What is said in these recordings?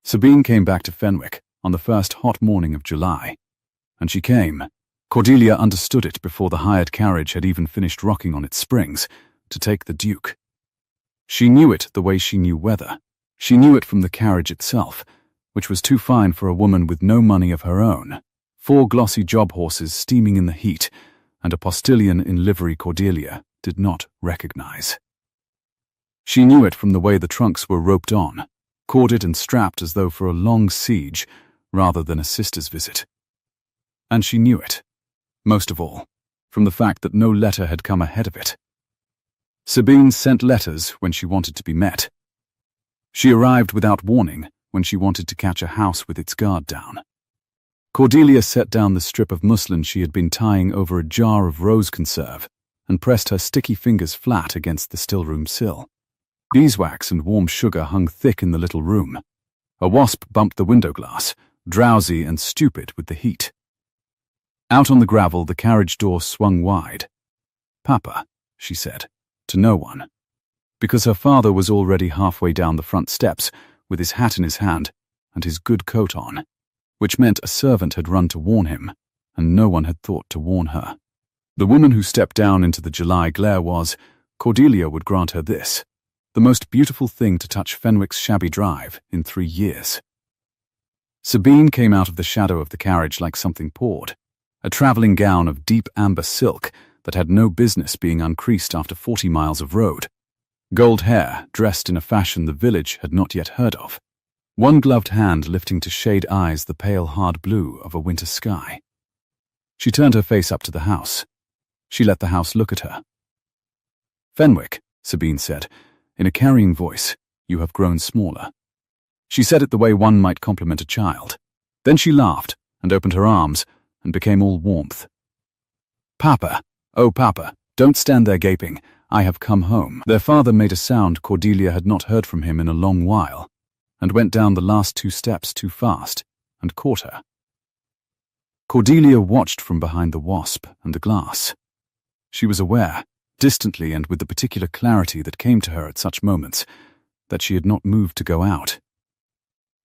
Sabine came back to Fenwick on the first hot morning of July. And she came. Cordelia understood it before the hired carriage had even finished rocking on its springs, to take the Duke. She knew it the way she knew weather. She knew it from the carriage itself, which was too fine for a woman with no money of her own. 4 glossy job horses steaming in the heat, and a postilion in livery Cordelia did not recognize. She knew it from the way the trunks were roped on, corded and strapped as though for a long siege rather than a sister's visit. And she knew it, most of all, from the fact that no letter had come ahead of it. Sabine sent letters when she wanted to be met. She arrived without warning when she wanted to catch a house with its guard down. Cordelia set down the strip of muslin she had been tying over a jar of rose conserve and pressed her sticky fingers flat against the stillroom sill. Beeswax and warm sugar hung thick in the little room. A wasp bumped the window glass, drowsy and stupid with the heat. Out on the gravel, the carriage door swung wide. "Papa," she said, to no one, because her father was already halfway down the front steps with his hat in his hand and his good coat on, which meant a servant had run to warn him, and no one had thought to warn her. The woman who stepped down into the July glare was, Cordelia would grant her this, the most beautiful thing to touch Fenwick's shabby drive in 3 years. Sabine came out of the shadow of the carriage like something poured, a travelling gown of deep amber silk that had no business being uncreased after 40 miles of road. Gold hair, dressed in a fashion the village had not yet heard of. One gloved hand lifting to shade eyes the pale hard blue of a winter sky. She turned her face up to the house. She let the house look at her. "Fenwick," Sabine said, in a carrying voice, "you have grown smaller." She said it the way one might compliment a child. Then she laughed and opened her arms and became all warmth. "Papa, oh Papa, don't stand there gaping. I have come home." Their father made a sound Cordelia had not heard from him in a long while, and went down the last 2 steps too fast and caught her. Cordelia watched from behind the wasp and the glass. She was aware, distantly and with the particular clarity that came to her at such moments, that she had not moved to go out.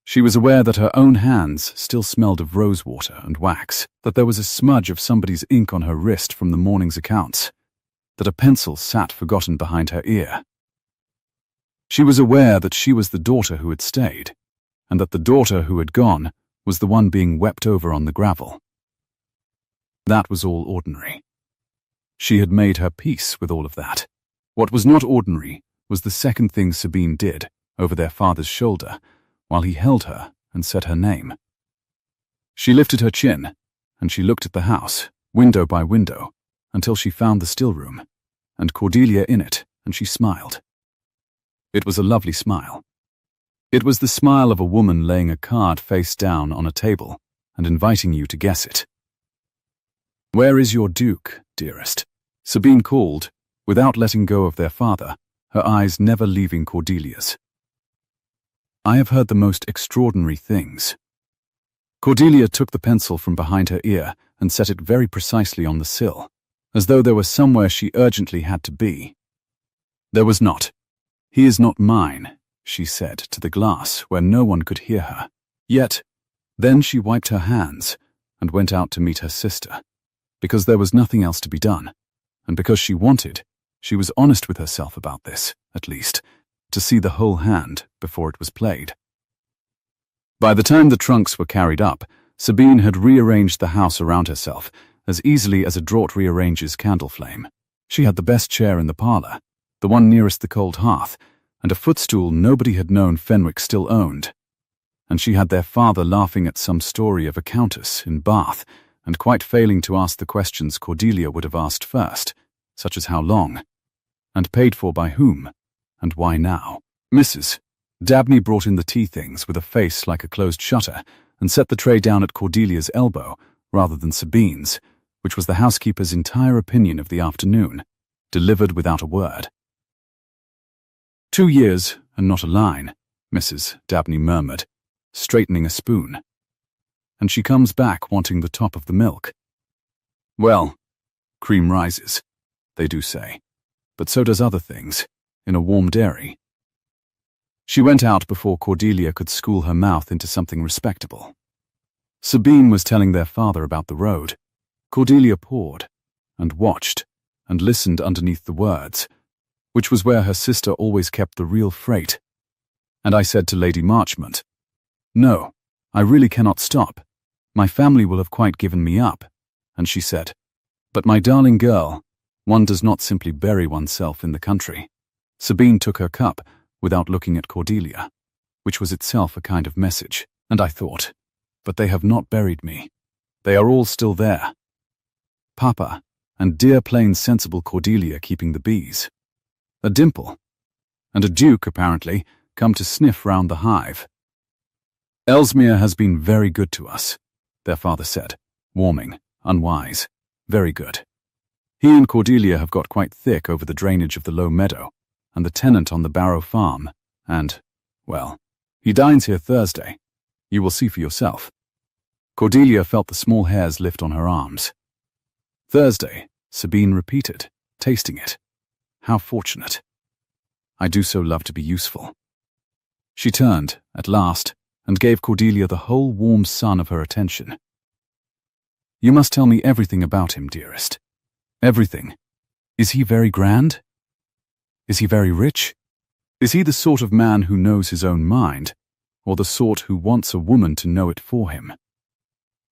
She was aware that her own hands still smelled of rosewater and wax, that there was a smudge of somebody's ink on her wrist from the morning's accounts, that a pencil sat forgotten behind her ear. She was aware that she was the daughter who had stayed, and that the daughter who had gone was the one being wept over on the gravel. That was all ordinary. She had made her peace with all of that. What was not ordinary was the second thing Sabine did, over their father's shoulder, while he held her and said her name. She lifted her chin, and she looked at the house, window by window, until she found the stillroom, and Cordelia in it, and she smiled. It was a lovely smile. It was the smile of a woman laying a card face down on a table and inviting you to guess it. "Where is your Duke, dearest?" Sabine called, without letting go of their father, her eyes never leaving Cordelia's. "I have heard the most extraordinary things." Cordelia took the pencil from behind her ear and set it very precisely on the sill, as though there was somewhere she urgently had to be. There was not. "He is not mine," she said to the glass where no one could hear her. Yet, then she wiped her hands and went out to meet her sister, because there was nothing else to be done, and because she was honest with herself about this, at least, to see the whole hand before it was played. By the time the trunks were carried up, Sabine had rearranged the house around herself as easily as a draught rearranges candle flame. She had the best chair in the parlour, the one nearest the cold hearth, and a footstool nobody had known Fenwick still owned. And she had their father laughing at some story of a countess in Bath, and quite failing to ask the questions Cordelia would have asked first, such as how long, and paid for by whom, and why now. Mrs. Dabney brought in the tea things with a face like a closed shutter and set the tray down at Cordelia's elbow rather than Sabine's, which was the housekeeper's entire opinion of the afternoon, delivered without a word. 2 years and not a line, Mrs. Dabney murmured, straightening a spoon. And she comes back wanting the top of the milk. Well, cream rises, they do say, but so does other things, in a warm dairy. She went out before Cordelia could school her mouth into something respectable. Sabine was telling their father about the road. Cordelia poured, and watched, and listened underneath the words, which was where her sister always kept the real freight. And I said to Lady Marchmont, "No, I really cannot stop. My family will have quite given me up." And she said, "But my darling girl, one does not simply bury oneself in the country." Sabine took her cup without looking at Cordelia, which was itself a kind of message, and I thought, but they have not buried me. They are all still there. Papa, and dear plain sensible Cordelia keeping the bees. A dimple, and a duke, apparently, come to sniff round the hive. "Ellesmere has been very good to us," their father said, warming, unwise, very good. He and Cordelia have got quite thick over the drainage of the low meadow, and the tenant on the Barrow farm, and, well, he dines here Thursday. You will see for yourself. Cordelia felt the small hairs lift on her arms. "Thursday," Sabine repeated, tasting it. How fortunate. I do so love to be useful. She turned, at last, and gave Cordelia the whole warm sun of her attention. "You must tell me everything about him, dearest. Everything. Is he very grand? Is he very rich? Is he the sort of man who knows his own mind, or the sort who wants a woman to know it for him?"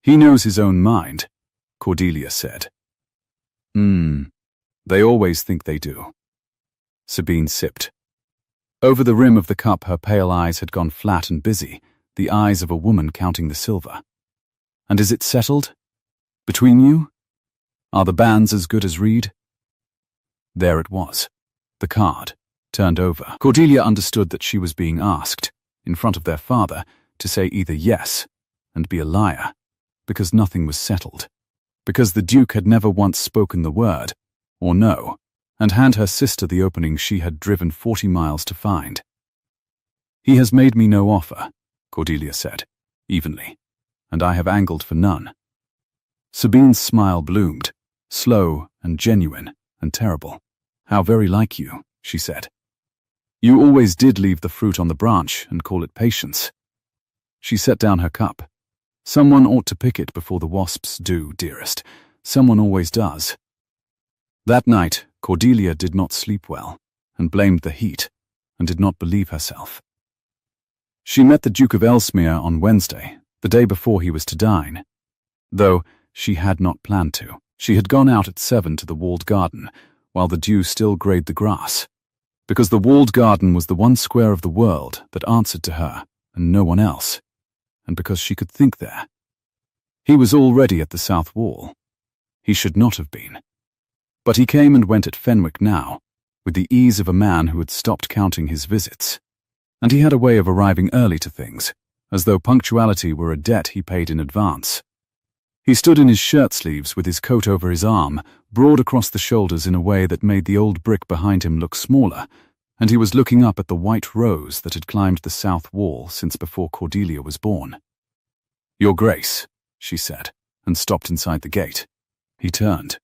"He knows his own mind," Cordelia said. They always think they do." Sabine sipped. Over the rim of the cup her pale eyes had gone flat and busy, the eyes of a woman counting the silver. "And is it settled? Between you? Are the banns as good as Reed?" There it was, the card, turned over. Cordelia understood that she was being asked, in front of their father, to say either yes and be a liar, because nothing was settled, because the Duke had never once spoken the word, or no, and hand her sister the opening she had driven 40 miles to find. "He has made me no offer," Cordelia said, evenly, "and I have angled for none." Sabine's smile bloomed, slow and genuine and terrible. "How very like you," she said. "You always did leave the fruit on the branch and call it patience." She set down her cup. "Someone ought to pick it before the wasps do, dearest. Someone always does." That night, Cordelia did not sleep well, and blamed the heat, and did not believe herself. She met the Duke of Ellesmere on Wednesday, the day before he was to dine. Though she had not planned to. She had gone out at 7 to the walled garden, while the dew still greyed the grass, because the walled garden was the one square of the world that answered to her, and no one else, and because she could think there. He was already at the south wall. He should not have been. But he came and went at Fenwick now, with the ease of a man who had stopped counting his visits. And he had a way of arriving early to things, as though punctuality were a debt he paid in advance. He stood in his shirt sleeves with his coat over his arm, broad across the shoulders in a way that made the old brick behind him look smaller, and he was looking up at the white rose that had climbed the south wall since before Cordelia was born. "Your Grace," she said, and stopped inside the gate. He turned.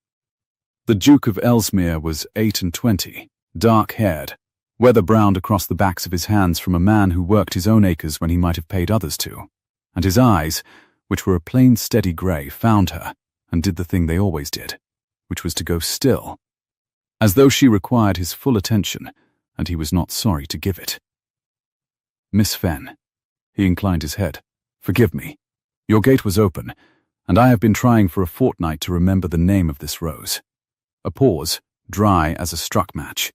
The Duke of Ellesmere was 28, dark-haired, weather-browned across the backs of his hands from a man who worked his own acres when he might have paid others to, and his eyes, which were a plain steady grey, found her, and did the thing they always did, which was to go still, as though she required his full attention, and he was not sorry to give it. "Miss Fenn," he inclined his head, "forgive me. Your gate was open, and I have been trying for a fortnight to remember the name of this rose." A pause, dry as a struck match.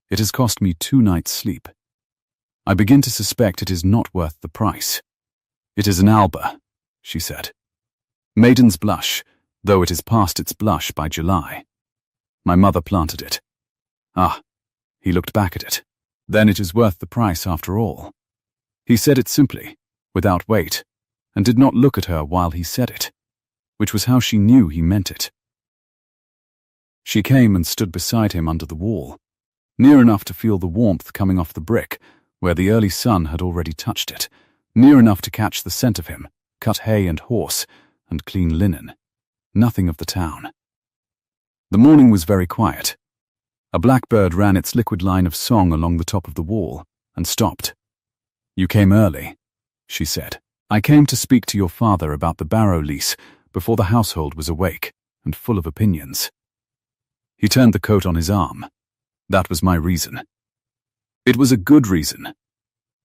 "It has cost me 2 nights' sleep. I begin to suspect it is not worth the price." "It is an alba," she said. "Maiden's blush, though it is past its blush by July. My mother planted it." "Ah," he looked back at it. "Then it is worth the price after all." He said it simply, without weight, and did not look at her while he said it, which was how she knew he meant it. She came and stood beside him under the wall, near enough to feel the warmth coming off the brick, where the early sun had already touched it, near enough to catch the scent of him, cut hay and horse, and clean linen. Nothing of the town. The morning was very quiet. A blackbird ran its liquid line of song along the top of the wall, and stopped. "You came early," she said. "I came to speak to your father about the Barrow lease before the household was awake and full of opinions." He turned the coat on his arm. "That was my reason. It was a good reason.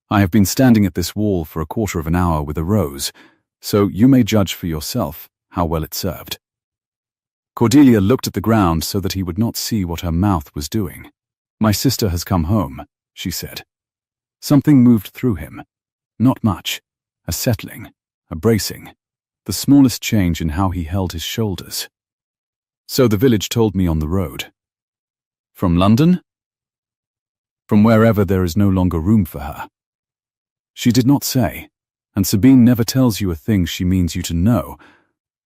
I have been standing at this wall for a quarter of an hour with a rose, so you may judge for yourself how well it served." Cordelia looked at the ground so that he would not see what her mouth was doing. "My sister has come home," she said. Something moved through him. Not much. A settling, a bracing, the smallest change in how he held his shoulders. "So the village told me on the road." "From London?" "From wherever there is no longer room for her." She did not say, and Sabine never tells you a thing she means you to know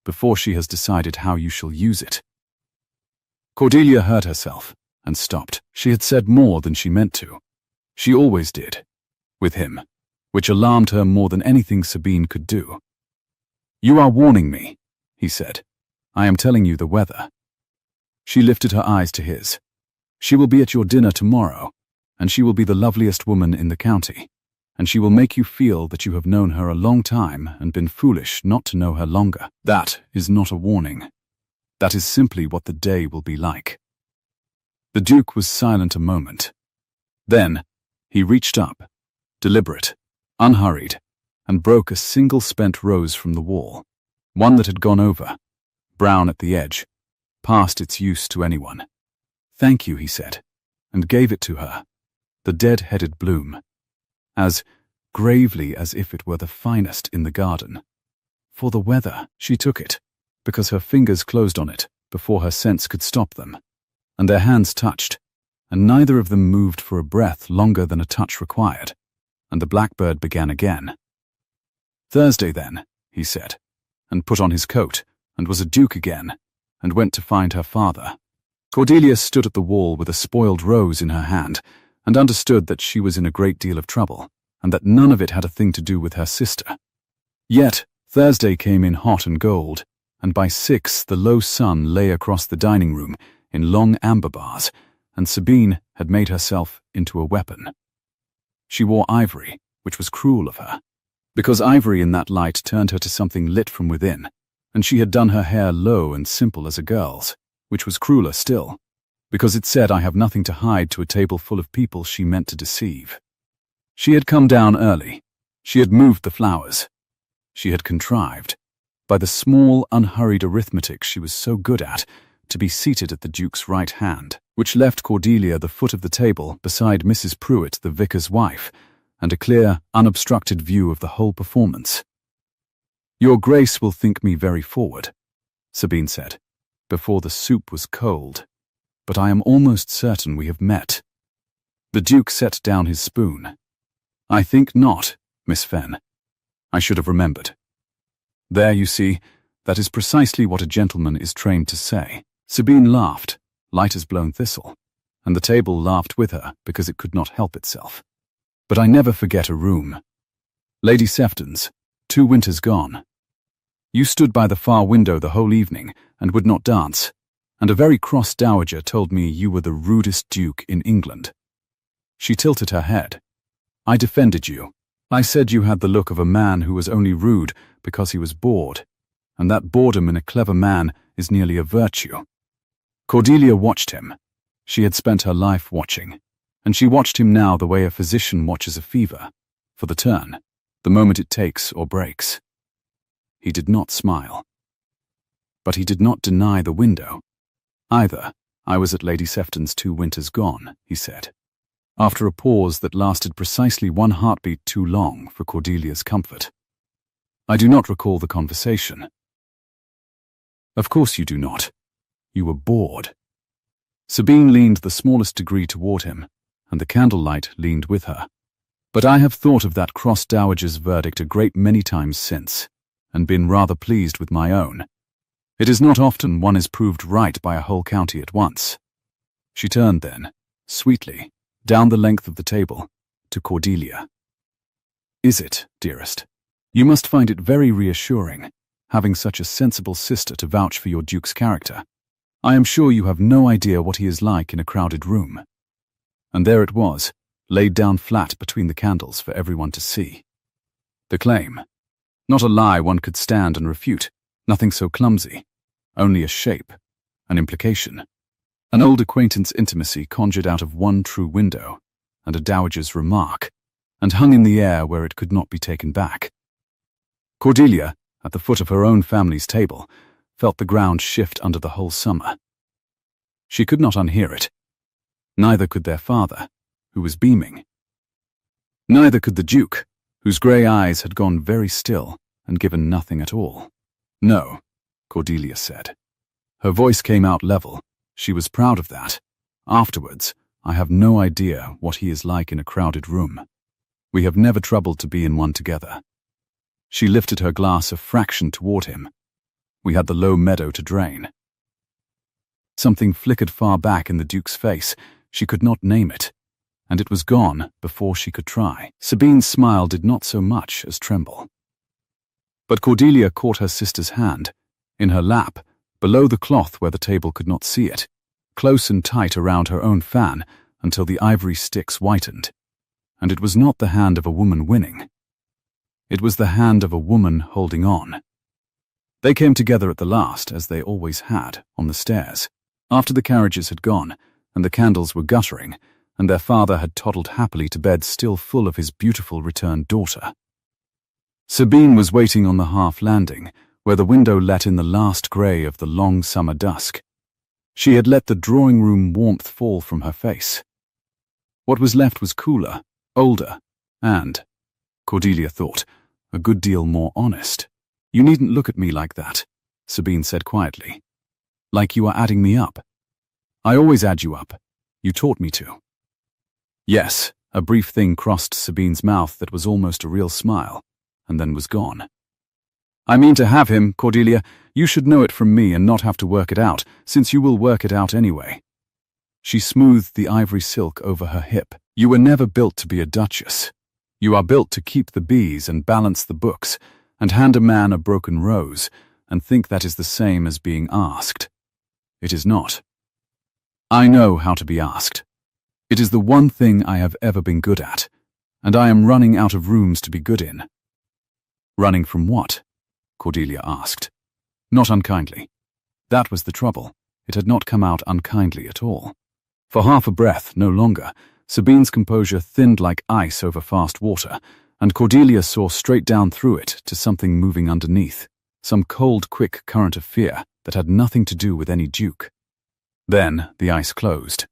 before she has decided how you shall use it. Cordelia heard herself and stopped. She had said more than she meant to. She always did, with him, which alarmed her more than anything Sabine could do. "You are warning me," he said. "I am telling you the weather." She lifted her eyes to his. "She will be at your dinner tomorrow, and she will be the loveliest woman in the county, and she will make you feel that you have known her a long time and been foolish not to know her longer. That is not a warning. That is simply what the day will be like." The Duke was silent a moment. Then he reached up, deliberate, unhurried, and broke a single spent rose from the wall, one that had gone over, brown at the edge, past its use to anyone. "Thank you," he said, and gave it to her, the dead-headed bloom, as gravely as if it were the finest in the garden. For the weather, she took it, because her fingers closed on it before her sense could stop them, and their hands touched, and neither of them moved for a breath longer than a touch required, and the blackbird began again. "Thursday, then," he said, and put on his coat, and was a duke again, and went to find her father. Cordelia stood at the wall with a spoiled rose in her hand, and understood that she was in a great deal of trouble, and that none of it had a thing to do with her sister. Yet Thursday came in hot and gold, and by 6 the low sun lay across the dining room in long amber bars, and Sabine had made herself into a weapon. She wore ivory, which was cruel of her, because ivory in that light turned her to something lit from within, and she had done her hair low and simple as a girl's, which was crueler still, because it said I have nothing to hide to a table full of people she meant to deceive. She had come down early. She had moved the flowers. She had contrived, by the small, unhurried arithmetic she was so good at, to be seated at the Duke's right hand, which left Cordelia the foot of the table beside Mrs. Pruitt, the vicar's wife, and a clear, unobstructed view of the whole performance. "Your Grace will think me very forward," Sabine said, before the soup was cold, "but I am almost certain we have met." The Duke set down his spoon. "I think not, Miss Fenn. I should have remembered." "There, you see, that is precisely what a gentleman is trained to say." Sabine laughed, light as blown thistle, and the table laughed with her because it could not help itself. "But I never forget a room. Lady Sefton's, 2 winters gone. You stood by the far window the whole evening and would not dance, and a very cross dowager told me you were the rudest duke in England. She tilted her head. I defended you. I said you had the look of a man who was only rude because he was bored, and that boredom in a clever man is nearly a virtue." Cordelia watched him. She had spent her life watching, and she watched him now the way a physician watches a fever, for the turn, the moment it takes or breaks. He did not smile. But he did not deny the window. "Either I was at Lady Sefton's 2 winters gone," he said, after a pause that lasted precisely 1 heartbeat too long for Cordelia's comfort. "I do not recall the conversation." "Of course you do not. You were bored." Sabine leaned the smallest degree toward him, and the candlelight leaned with her. "But I have thought of that cross dowager's verdict a great many times since, and been rather pleased with my own. It is not often one is proved right by a whole county at once." She turned then, sweetly, down the length of the table, to Cordelia. "Is it, dearest? You must find it very reassuring, having such a sensible sister to vouch for your Duke's character. I am sure you have no idea what he is like in a crowded room." And there it was, laid down flat between the candles for everyone to see. The claim. Not a lie one could stand and refute, nothing so clumsy, only a shape, an implication. An old acquaintance intimacy conjured out of one true window, and a dowager's remark, and hung in the air where it could not be taken back. Cordelia, at the foot of her own family's table, felt the ground shift under the whole summer. She could not unhear it. Neither could their father, who was beaming. Neither could the Duke, whose grey eyes had gone very still and given nothing at all. No, Cordelia said. Her voice came out level. She was proud of that. Afterwards, I have no idea what he is like in a crowded room. We have never troubled to be in one together. She lifted her glass a fraction toward him. We had the low meadow to drain. Something flickered far back in the Duke's face. She could not name it, and it was gone before she could try. Sabine's smile did not so much as tremble. But Cordelia caught her sister's hand, in her lap, below the cloth where the table could not see it, close and tight around her own fan until the ivory sticks whitened. And it was not the hand of a woman winning. It was the hand of a woman holding on. They came together at the last, as they always had, on the stairs, after the carriages had gone, and the candles were guttering, and their father had toddled happily to bed still full of his beautiful returned daughter. Sabine was waiting on the half landing, where the window let in the last grey of the long summer dusk. She had let the drawing-room warmth fall from her face. What was left was cooler, older, and, Cordelia thought, a good deal more honest. You needn't look at me like that, Sabine said quietly. Like you are adding me up. I always add you up. You taught me to. Yes, a brief thing crossed Sabine's mouth that was almost a real smile, and then was gone. I mean to have him, Cordelia. You should know it from me and not have to work it out, since you will work it out anyway. She smoothed the ivory silk over her hip. You were never built to be a duchess. You are built to keep the bees and balance the books, and hand a man a broken rose, and think that is the same as being asked. It is not. I know how to be asked. It is the one thing I have ever been good at, and I am running out of rooms to be good in. Running from what? Cordelia asked. Not unkindly. That was the trouble. It had not come out unkindly at all. For half a breath, no longer, Sabine's composure thinned like ice over fast water, and Cordelia saw straight down through it to something moving underneath, some cold, quick current of fear that had nothing to do with any Duke. Then the ice closed.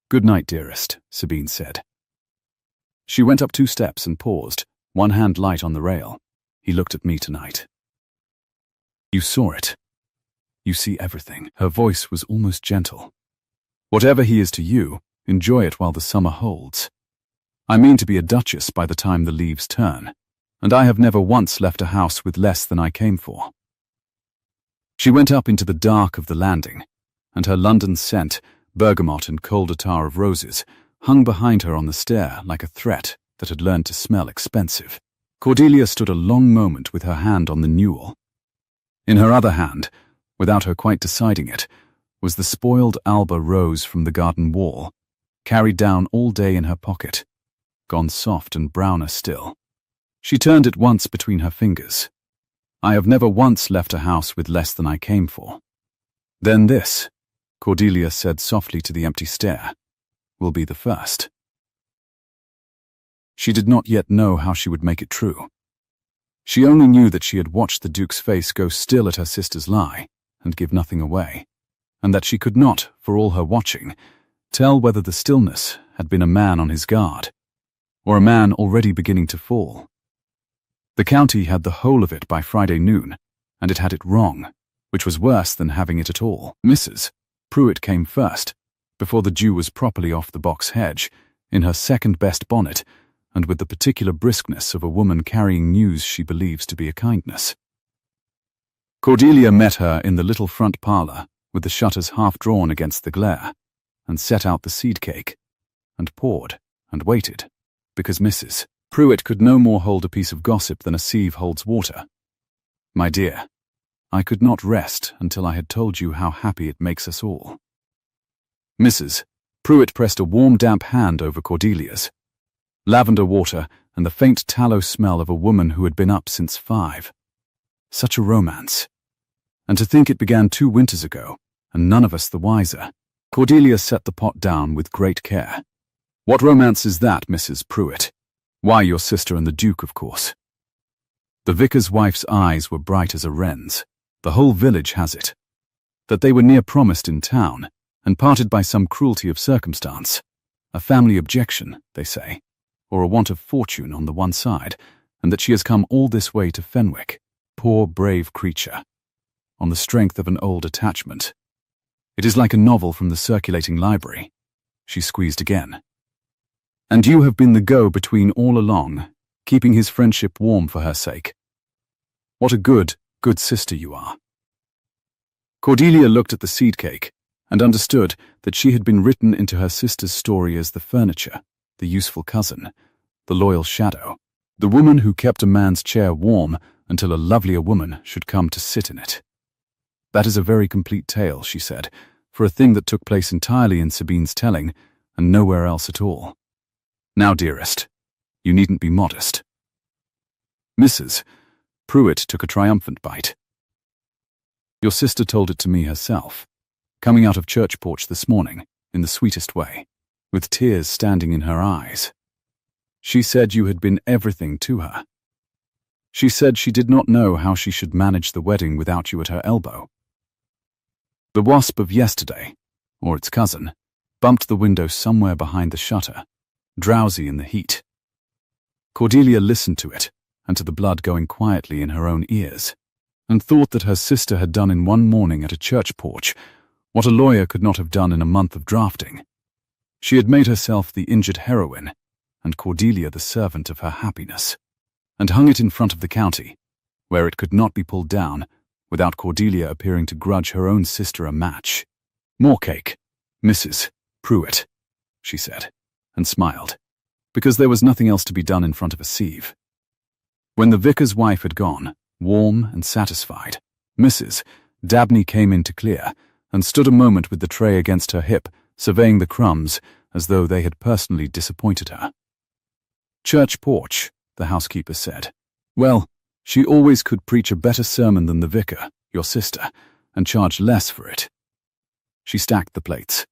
Good night, dearest, Sabine said. She went up 2 steps and paused, one hand light on the rail. He looked at me tonight. You saw it. You see everything. Her voice was almost gentle. Whatever he is to you, enjoy it while the summer holds. I mean to be a duchess by the time the leaves turn, and I have never once left a house with less than I came for. She went up into the dark of the landing, and her London scent, bergamot and cold attar of roses, hung behind her on the stair like a threat that had learned to smell expensive. Cordelia stood a long moment with her hand on the newel. In her other hand, without her quite deciding it, was the spoiled Alba rose from the garden wall, carried down all day in her pocket, gone soft and browner still. She turned it once between her fingers. I have never once left a house with less than I came for. Then this, Cordelia said softly to the empty stair, will be the first. She did not yet know how she would make it true. She only knew that she had watched the Duke's face go still at her sister's lie and give nothing away, and that she could not, for all her watching, tell whether the stillness had been a man on his guard, or a man already beginning to fall. The county had the whole of it by Friday noon, and it had it wrong, which was worse than having it at all. Mrs. Pruitt came first, before the dew was properly off the box hedge, in her second-best bonnet, and with the particular briskness of a woman carrying news she believes to be a kindness. Cordelia met her in the little front parlour, with the shutters half drawn against the glare, and set out the seed cake, and poured, and waited, because Mrs. Pruitt could no more hold a piece of gossip than a sieve holds water. My dear, I could not rest until I had told you how happy it makes us all. Mrs. Pruitt pressed a warm, damp hand over Cordelia's. Lavender water and the faint tallow smell of a woman who had been up since 5. Such a romance. And to think it began 2 winters ago, and none of us the wiser. Cordelia set the pot down with great care. What romance is that, Mrs. Pruitt? Why, your sister and the Duke, of course. The vicar's wife's eyes were bright as a wren's. The whole village has it. That they were near promised in town, and parted by some cruelty of circumstance. A family objection, they say, or a want of fortune on the one side, and that she has come all this way to Fenwick, poor brave creature, on the strength of an old attachment. It is like a novel from the circulating library. She squeezed again. And you have been the go-between all along, keeping his friendship warm for her sake. What a good, good sister you are. Cordelia looked at the seed cake and understood that she had been written into her sister's story as the furniture, the useful cousin, the loyal shadow, the woman who kept a man's chair warm until a lovelier woman should come to sit in it. That is a very complete tale, she said, for a thing that took place entirely in Sabine's telling and nowhere else at all. Now, dearest, you needn't be modest. Mrs. Pruitt took a triumphant bite. Your sister told it to me herself, coming out of church porch this morning, in the sweetest way, with tears standing in her eyes. She said you had been everything to her. She said she did not know how she should manage the wedding without you at her elbow. The wasp of yesterday, or its cousin, bumped the window somewhere behind the shutter, drowsy in the heat. Cordelia listened to it, and to the blood going quietly in her own ears, and thought that her sister had done in one morning at a church porch what a lawyer could not have done in a month of drafting. She had made herself the injured heroine, and Cordelia the servant of her happiness, and hung it in front of the county, where it could not be pulled down without Cordelia appearing to grudge her own sister a match. More cake, Mrs. Pruitt, she said, and smiled, because there was nothing else to be done in front of a sieve. When the vicar's wife had gone, warm and satisfied, Mrs. Dabney came in to clear, and stood a moment with the tray against her hip, surveying the crumbs as though they had personally disappointed her. Church porch, the housekeeper said. Well, she always could preach a better sermon than the vicar, your sister, and charge less for it. She stacked the plates.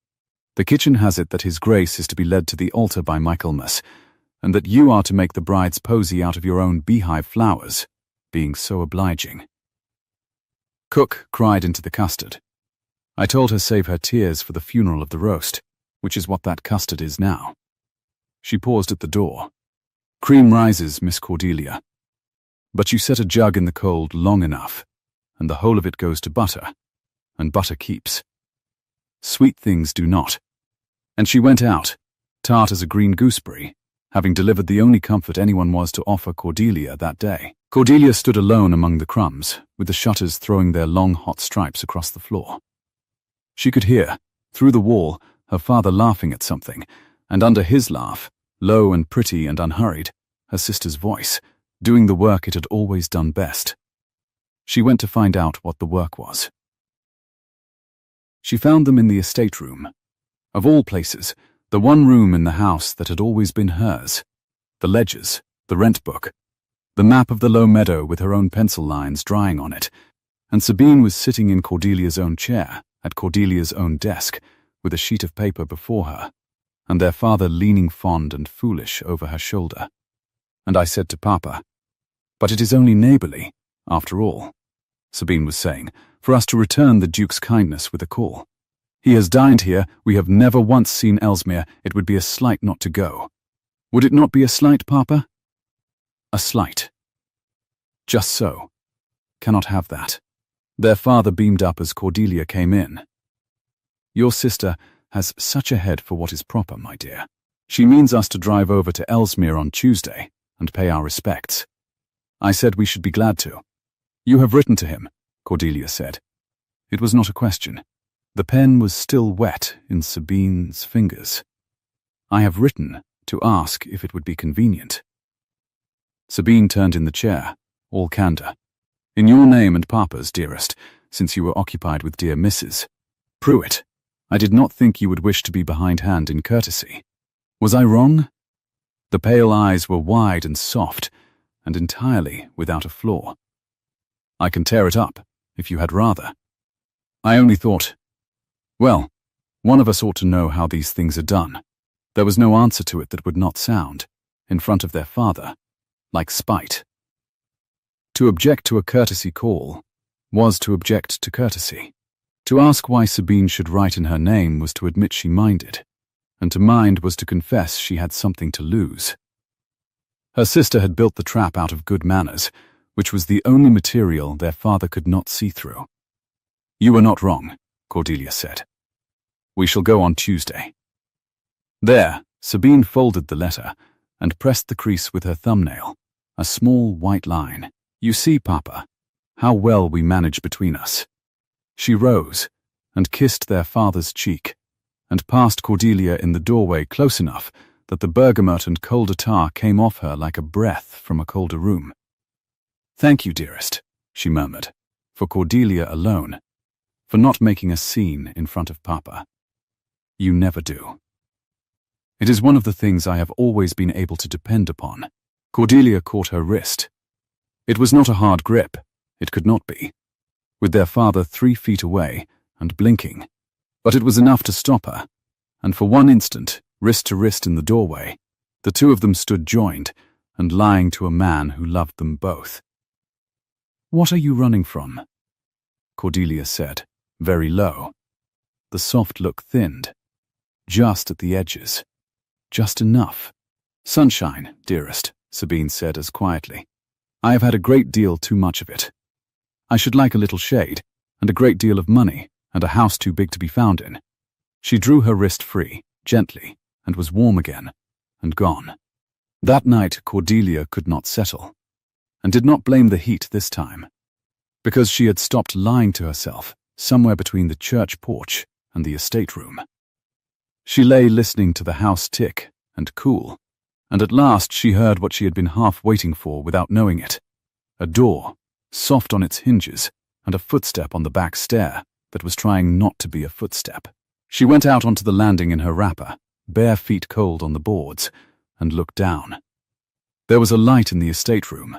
The kitchen has it that His Grace is to be led to the altar by Michaelmas, and that you are to make the bride's posy out of your own beehive flowers, being so obliging. Cook cried into the custard. I told her save her tears for the funeral of the roast, which is what that custard is now. She paused at the door. Cream rises, Miss Cordelia. But you set a jug in the cold long enough, and the whole of it goes to butter, and butter keeps. Sweet things do not. And she went out, tart as a green gooseberry, having delivered the only comfort anyone was to offer Cordelia that day. Cordelia stood alone among the crumbs, with the shutters throwing their long hot stripes across the floor. She could hear, through the wall, her father laughing at something, and under his laugh, low and pretty and unhurried, her sister's voice, doing the work it had always done best. She went to find out what the work was. She found them in the estate room. Of all places, the one room in the house that had always been hers. The ledgers, the rent book, the map of the low meadow with her own pencil lines drying on it, and Sabine was sitting in Cordelia's own chair, at Cordelia's own desk, with a sheet of paper before her, and their father leaning fond and foolish over her shoulder. And I said to Papa, "But it is only neighbourly, after all," Sabine was saying, "for us to return the Duke's kindness with a call. He has dined here, we have never once seen Ellesmere, it would be a slight not to go. Would it not be a slight, Papa?" A slight. Just so. Cannot have that. Their father beamed up as Cordelia came in. Your sister has such a head for what is proper, my dear. She means us to drive over to Ellesmere on Tuesday and pay our respects. I said we should be glad to. You have written to him, Cordelia said. It was not a question. The pen was still wet in Sabine's fingers. I have written to ask if it would be convenient. Sabine turned in the chair, all candour. In your name and Papa's, dearest, since you were occupied with dear Mrs. Pruitt, I did not think you would wish to be behindhand in courtesy. Was I wrong? The pale eyes were wide and soft, and entirely without a flaw. I can tear it up, if you had rather. I only thought, well, one of us ought to know how these things are done. There was no answer to it that would not sound, in front of their father, like spite. To object to a courtesy call was to object to courtesy. To ask why Sabine should write in her name was to admit she minded, and to mind was to confess she had something to lose. Her sister had built the trap out of good manners, which was the only material their father could not see through. You were not wrong, Cordelia said. We shall go on Tuesday. There, Sabine folded the letter and pressed the crease with her thumbnail, a small white line. You see, Papa, how well we manage between us. She rose and kissed their father's cheek, and passed Cordelia in the doorway close enough that the bergamot and colder tar came off her like a breath from a colder room. Thank you, dearest, she murmured, for Cordelia alone, for not making a scene in front of Papa. You never do. It is one of the things I have always been able to depend upon. Cordelia caught her wrist. It was not a hard grip. It could not be. With their father 3 feet away and blinking. But it was enough to stop her, and for one instant, wrist to wrist in the doorway, the two of them stood joined and lying to a man who loved them both. What are you running from? Cordelia said, very low. The soft look thinned, just at the edges. Just enough. Sunshine, dearest, Sabine said as quietly. I have had a great deal too much of it. I should like a little shade, and a great deal of money, and a house too big to be found in. She drew her wrist free, gently, and was warm again, and gone. That night Cordelia could not settle, and did not blame the heat this time, because she had stopped lying to herself somewhere between the church porch and the estate room. She lay listening to the house tick and cool, and at last she heard what she had been half waiting for without knowing it. A door, soft on its hinges, and a footstep on the back stair that was trying not to be a footstep. She went out onto the landing in her wrapper, bare feet cold on the boards, and looked down. There was a light in the estate room.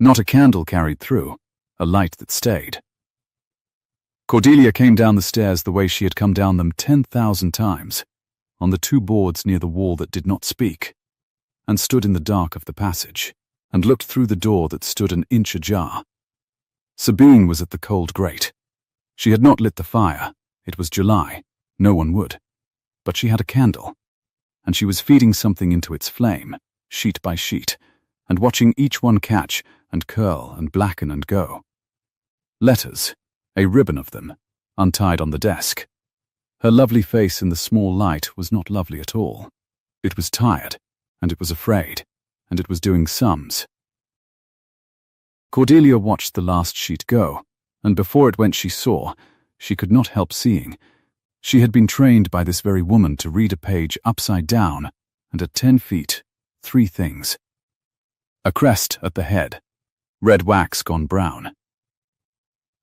Not a candle carried through, a light that stayed. Cordelia came down the stairs the way she had come down them 10,000 times, on the 2 boards near the wall that did not speak, and stood in the dark of the passage, and looked through the door that stood an inch ajar. Sabine was at the cold grate. She had not lit the fire. It was July. No one would. But she had a candle, and she was feeding something into its flame, sheet by sheet, and watching each one catch and curl and blacken and go. Letters, a ribbon of them, untied on the desk. Her lovely face in the small light was not lovely at all. It was tired, and it was afraid, and it was doing sums. Cordelia watched the last sheet go, and before it went she could not help seeing. She had been trained by this very woman to read a page upside down, and at 10 feet, 3 things. A crest at the head, red wax gone brown.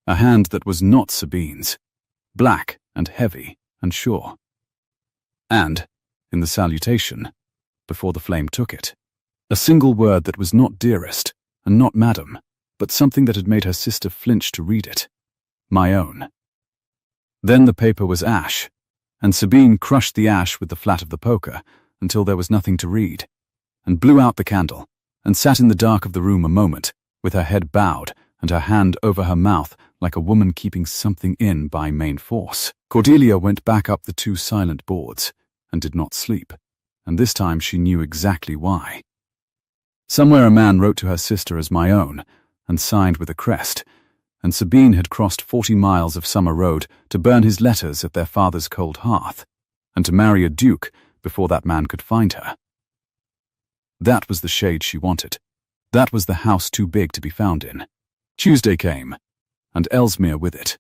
A hand that was not Sabine's, black and heavy and sure. And, in the salutation, before the flame took it, a single word that was not dearest, and not madam, but something that had made her sister flinch to read it. My own. Then the paper was ash, and Sabine crushed the ash with the flat of the poker until there was nothing to read, and blew out the candle, and sat in the dark of the room a moment, with her head bowed and her hand over her mouth like a woman keeping something in by main force. Cordelia went back up the 2 silent boards, and did not sleep, and this time she knew exactly why. Somewhere a man wrote to her sister as my own, and signed with a crest, and Sabine had crossed 40 miles of summer road to burn his letters at their father's cold hearth, and to marry a duke before that man could find her. That was the shade she wanted. That was the house too big to be found in. Tuesday came, and Ellesmere with it.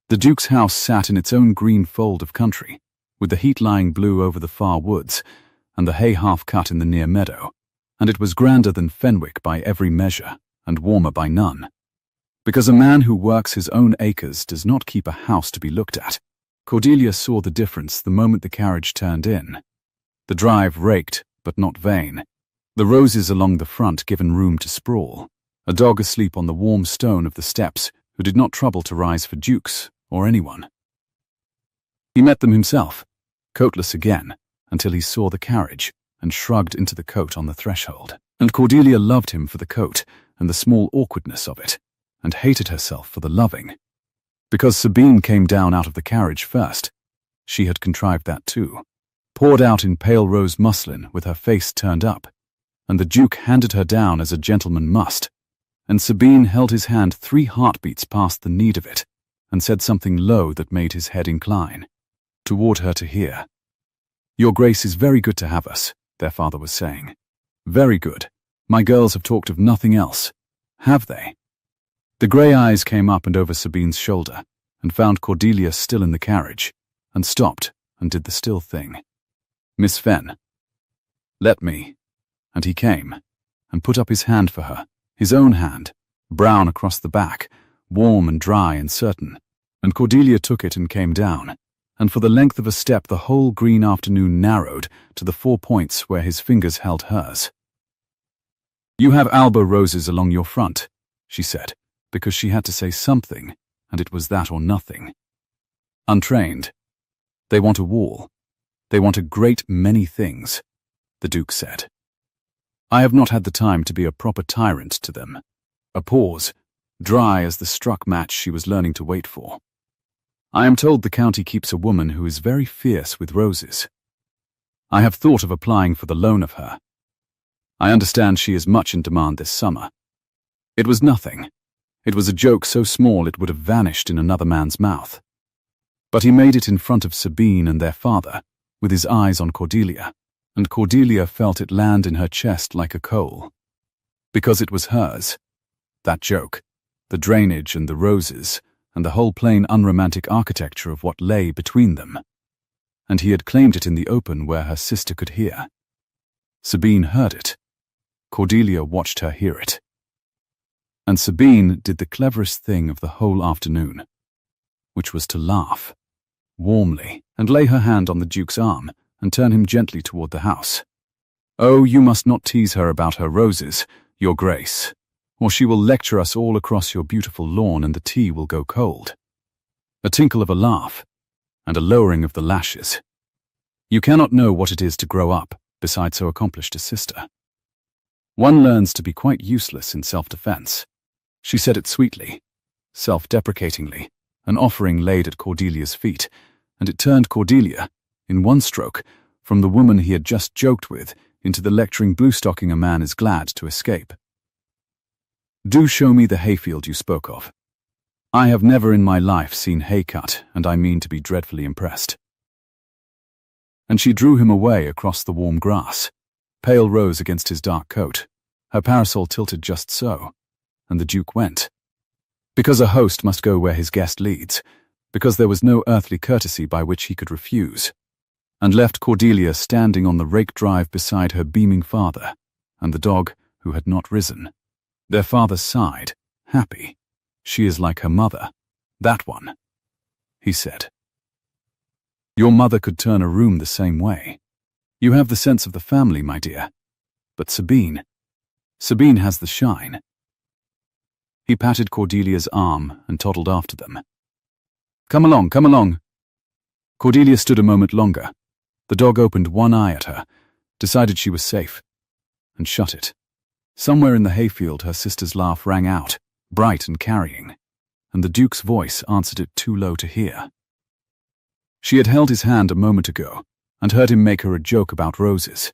The duke's house sat in its own green fold of country, with the heat lying blue over the far woods, and the hay half cut in the near meadow, and it was grander than Fenwick by every measure, and warmer by none. Because a man who works his own acres does not keep a house to be looked at, Cordelia saw the difference the moment the carriage turned in. The drive raked, but not vain. The roses along the front given room to sprawl. A dog asleep on the warm stone of the steps who did not trouble to rise for dukes or anyone. He met them himself, coatless again, until he saw the carriage and shrugged into the coat on the threshold. And Cordelia loved him for the coat and the small awkwardness of it, and hated herself for the loving. Because Sabine came down out of the carriage first, she had contrived that too, poured out in pale rose muslin with her face turned up, and the Duke handed her down as a gentleman must, and Sabine held his hand 3 heartbeats past the need of it, and said something low that made his head incline, toward her to hear. "Your Grace is very good to have us," their father was saying. "Very good. My girls have talked of nothing else. Have they?" The grey eyes came up and over Sabine's shoulder, and found Cordelia still in the carriage, and stopped and did the still thing. "Miss Fenn." "Let me." And he came, and put up his hand for her, his own hand, brown across the back, warm and dry and certain, and Cordelia took it and came down, and for the length of a step the whole green afternoon narrowed to the 4 points where his fingers held hers. "You have Alba roses along your front," she said, because she had to say something, and it was that or nothing. "Untrained. They want a wall. They want a great many things," the Duke said. "I have not had the time to be a proper tyrant to them." A pause, dry as the struck match she was learning to wait for. "I am told the county keeps a woman who is very fierce with roses. I have thought of applying for the loan of her. I understand she is much in demand this summer." It was nothing. It was a joke so small it would have vanished in another man's mouth. But he made it in front of Sabine and their father, with his eyes on Cordelia, and Cordelia felt it land in her chest like a coal. Because it was hers. That joke, the drainage and the roses, and the whole plain unromantic architecture of what lay between them. And he had claimed it in the open where her sister could hear. Sabine heard it. Cordelia watched her hear it. And Sabine did the cleverest thing of the whole afternoon, which was to laugh, warmly, and lay her hand on the Duke's arm and turn him gently toward the house. "Oh, you must not tease her about her roses, Your Grace, or she will lecture us all across your beautiful lawn and the tea will go cold." A tinkle of a laugh, and a lowering of the lashes. "You cannot know what it is to grow up beside so accomplished a sister. One learns to be quite useless in self-defense." She said it sweetly, self-deprecatingly, an offering laid at Cordelia's feet, and it turned Cordelia, in one stroke, from the woman he had just joked with into the lecturing bluestocking a man is glad to escape. "Do show me the hayfield you spoke of. I have never in my life seen hay cut, and I mean to be dreadfully impressed." And she drew him away across the warm grass, pale rose against his dark coat, her parasol tilted just so, and the Duke went. Because a host must go where his guest leads, because there was no earthly courtesy by which he could refuse, and left Cordelia standing on the rake drive beside her beaming father, and the dog who had not risen. Their father sighed, happy. "She is like her mother, that one," he said. "Your mother could turn a room the same way. You have the sense of the family, my dear. But Sabine has the shine." He patted Cordelia's arm and toddled after them. Come along, come along." Cordelia stood a moment longer. The dog opened one eye at her, decided she was safe, and shut it. Somewhere in the hayfield her sister's laugh rang out, bright and carrying, and the Duke's voice answered it too low to hear. She had held his hand a moment ago, and heard him make her a joke about roses.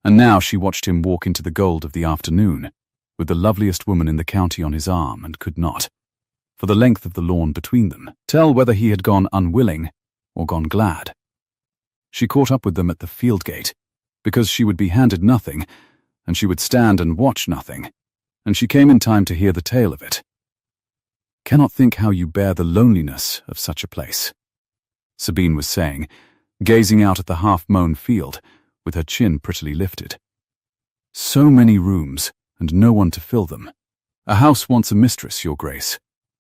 And now she watched him walk into the gold of the afternoon, with the loveliest woman in the county on his arm, and could not, for the length of the lawn between them, tell whether he had gone unwilling or gone glad. She caught up with them at the field gate, because she would be handed nothing, and she would stand and watch nothing, and she came in time to hear the tale of it. "Cannot think how you bear the loneliness of such a place," Sabine was saying, gazing out at the half-mown field, with her chin prettily lifted. "So many rooms, and no one to fill them. A house wants a mistress, Your Grace,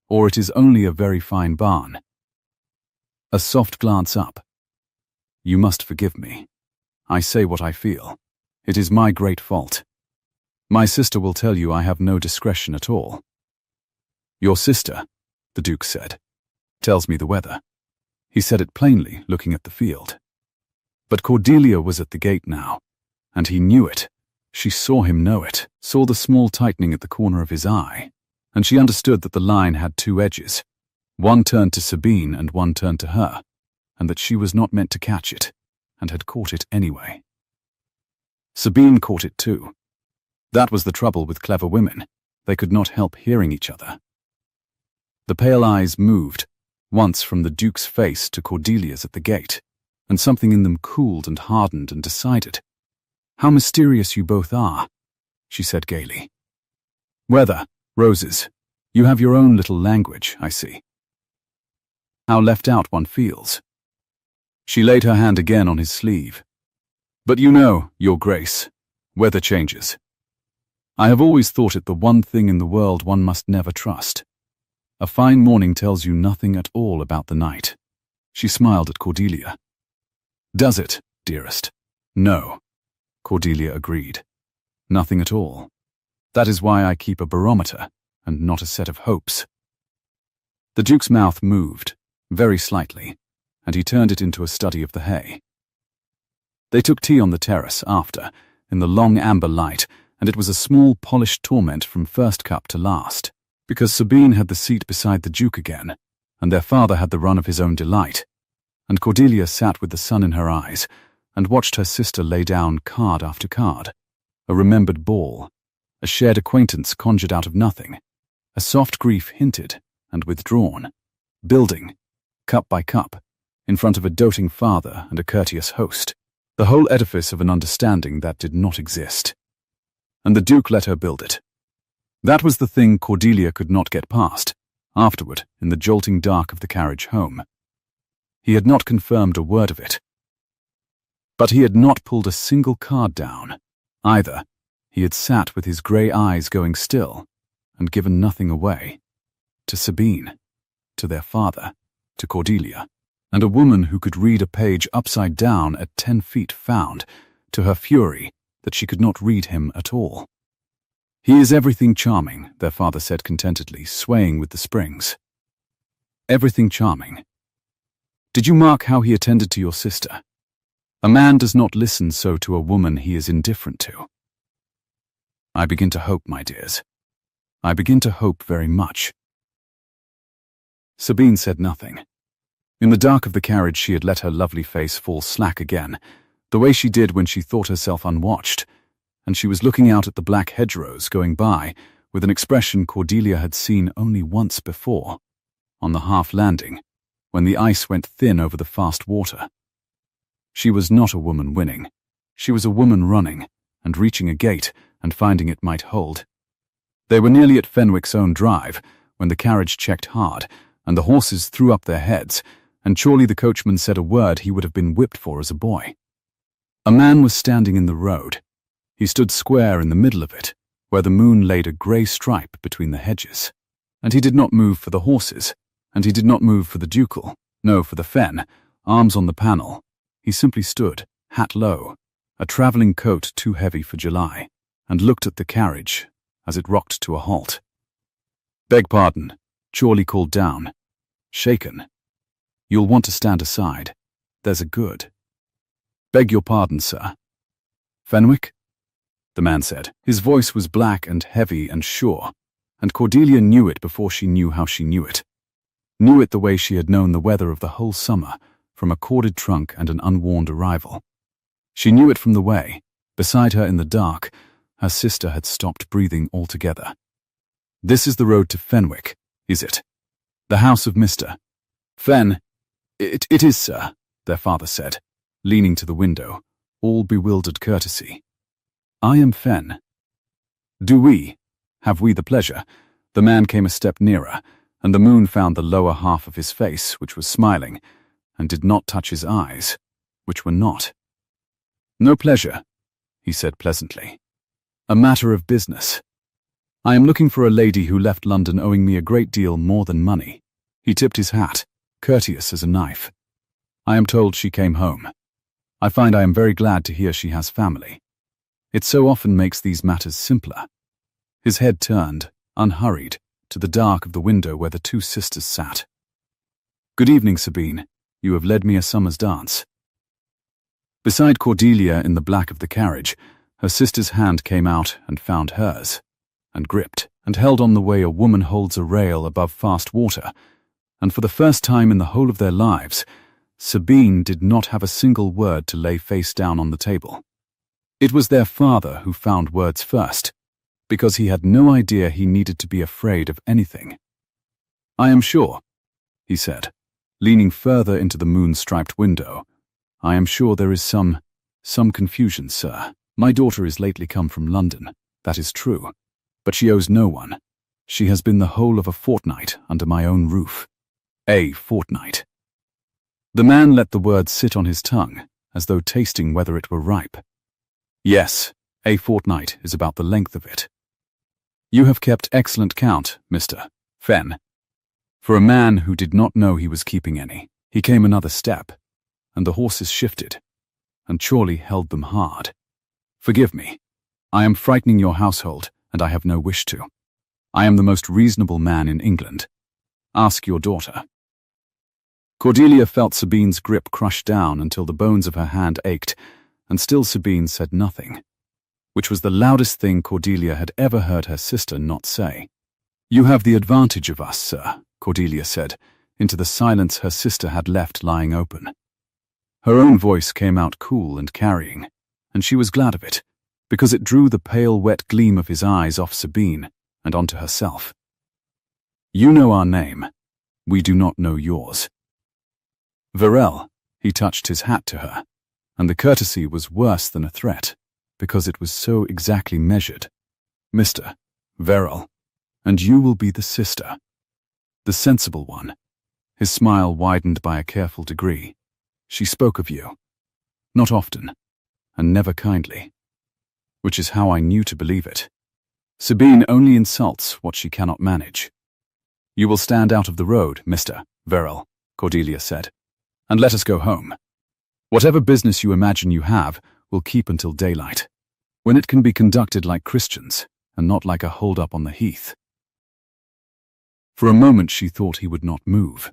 or it is only a very fine barn." A soft glance up. You must forgive me. I say what I feel. It is my great fault. My sister will tell you I have no discretion at all. Your sister, the Duke said, tells me the weather. He said it plainly, looking at the field. But Cordelia was at the gate now, and he knew it. She saw him know it, saw the small tightening at the corner of his eye, and she understood that the line had two edges. One turned to Sabine and one turned to her, and that she was not meant to catch it, and had caught it anyway. Sabine caught it too. That was the trouble with clever women. They could not help hearing each other. The pale eyes moved, once from the Duke's face to Cordelia's at the gate, and something in them cooled and hardened and decided. How mysterious you both are, she said gaily. Weather, roses, you have your own little language, I see. How left out one feels. She laid her hand again on his sleeve. But you know, Your Grace, weather changes. I have always thought it the one thing in the world one must never trust. A fine morning tells you nothing at all about the night. She smiled at Cordelia. Does it, dearest? No, Cordelia agreed. Nothing at all. That is why I keep a barometer, and not a set of hopes. The Duke's mouth moved, very slightly, and he turned it into a study of the hay. They took tea on the terrace after, in the long amber light, and it was a small polished torment from first cup to last, because Sabine had the seat beside the Duke again, and their father had the run of his own delight, and Cordelia sat with the sun in her eyes, and watched her sister lay down card after card, a remembered ball, a shared acquaintance conjured out of nothing, a soft grief hinted and withdrawn, building, cup by cup, in front of a doting father and a courteous host, the whole edifice of an understanding that did not exist. And the Duke let her build it. That was the thing Cordelia could not get past, afterward, in the jolting dark of the carriage home. He had not confirmed a word of it. But he had not pulled a single card down, either. He had sat with his grey eyes going still, and given nothing away. To Sabine, to their father, to Cordelia, and a woman who could read a page upside down at 10 feet found, to her fury, that she could not read him at all. He is everything charming, their father said contentedly, swaying with the springs. Everything charming. Did you mark how he attended to your sister? A man does not listen so to a woman he is indifferent to. I begin to hope, my dears. I begin to hope very much. Sabine said nothing. In the dark of the carriage she had let her lovely face fall slack again, the way she did when she thought herself unwatched, and she was looking out at the black hedgerows going by with an expression Cordelia had seen only once before, on the half-landing, when the ice went thin over the fast water. She was not a woman winning. She was a woman running, and reaching a gate, and finding it might hold. They were nearly at Fenwick's own drive, when the carriage checked hard, and the horses threw up their heads, and surely the coachman said a word he would have been whipped for as a boy. A man was standing in the road. He stood square in the middle of it, where the moon laid a grey stripe between the hedges. And he did not move for the horses, and he did not move for the ducal, no, for the fen, arms on the panel. He simply stood, hat low, a travelling coat too heavy for July, and looked at the carriage as it rocked to a halt. Beg pardon, Chorley called down. Shaken. You'll want to stand aside. There's a good. Beg your pardon, sir. Fenwick? The man said. His voice was black and heavy and sure, and Cordelia knew it before she knew how she knew it. Knew it the way she had known the weather of the whole summer, from a corded trunk and an unwarned arrival. She knew it from the way, beside her in the dark, her sister had stopped breathing altogether. This is the road to Fenwick, is it? The house of Mr. Fen. It is, sir, their father said, leaning to the window, all bewildered courtesy. I am Fen. Have we the pleasure? The man came a step nearer, and the moon found the lower half of his face, which was smiling, and did not touch his eyes, which were not. No pleasure, he said pleasantly. A matter of business. I am looking for a lady who left London owing me a great deal more than money. He tipped his hat, courteous as a knife. I am told she came home. I find I am very glad to hear she has family. It so often makes these matters simpler." His head turned, unhurried, to the dark of the window where the two sisters sat. "Good evening, Sabine. You have led me a summer's dance." Beside Cordelia in the black of the carriage, her sister's hand came out and found hers, and gripped and held on the way a woman holds a rail above fast water, and for the first time in the whole of their lives, Sabine did not have a single word to lay face down on the table. It was their father who found words first, because he had no idea he needed to be afraid of anything. "I am sure," he said, leaning further into the moon-striped window, "I am sure there is some confusion, sir. My daughter is lately come from London, that is true, but she owes no one. She has been the whole of a fortnight under my own roof. A fortnight." The man let the word sit on his tongue, as though tasting whether it were ripe. "Yes, a fortnight is about the length of it. You have kept excellent count, Mr. Fenn." For a man who did not know he was keeping any, he came another step, and the horses shifted, and Chorley held them hard. "Forgive me. I am frightening your household, and I have no wish to. I am the most reasonable man in England. Ask your daughter." Cordelia felt Sabine's grip crush down until the bones of her hand ached, and still Sabine said nothing, which was the loudest thing Cordelia had ever heard her sister not say. "You have the advantage of us, sir," Cordelia said, into the silence her sister had left lying open. Her own voice came out cool and carrying, and she was glad of it, because it drew the pale, wet gleam of his eyes off Sabine and onto herself. "You know our name. We do not know yours." "Verrell," he touched his hat to her, and the courtesy was worse than a threat, because it was so exactly measured. "Mr. Verrell, and you will be the sister. The sensible one." His smile widened by a careful degree. "She spoke of you. Not often, and never kindly. Which is how I knew to believe it. Sabine only insults what she cannot manage." "You will stand out of the road, Mr. Verrell," Cordelia said, "and let us go home. Whatever business you imagine you have will keep until daylight, when it can be conducted like Christians, and not like a hold-up on the heath." For a moment she thought he would not move.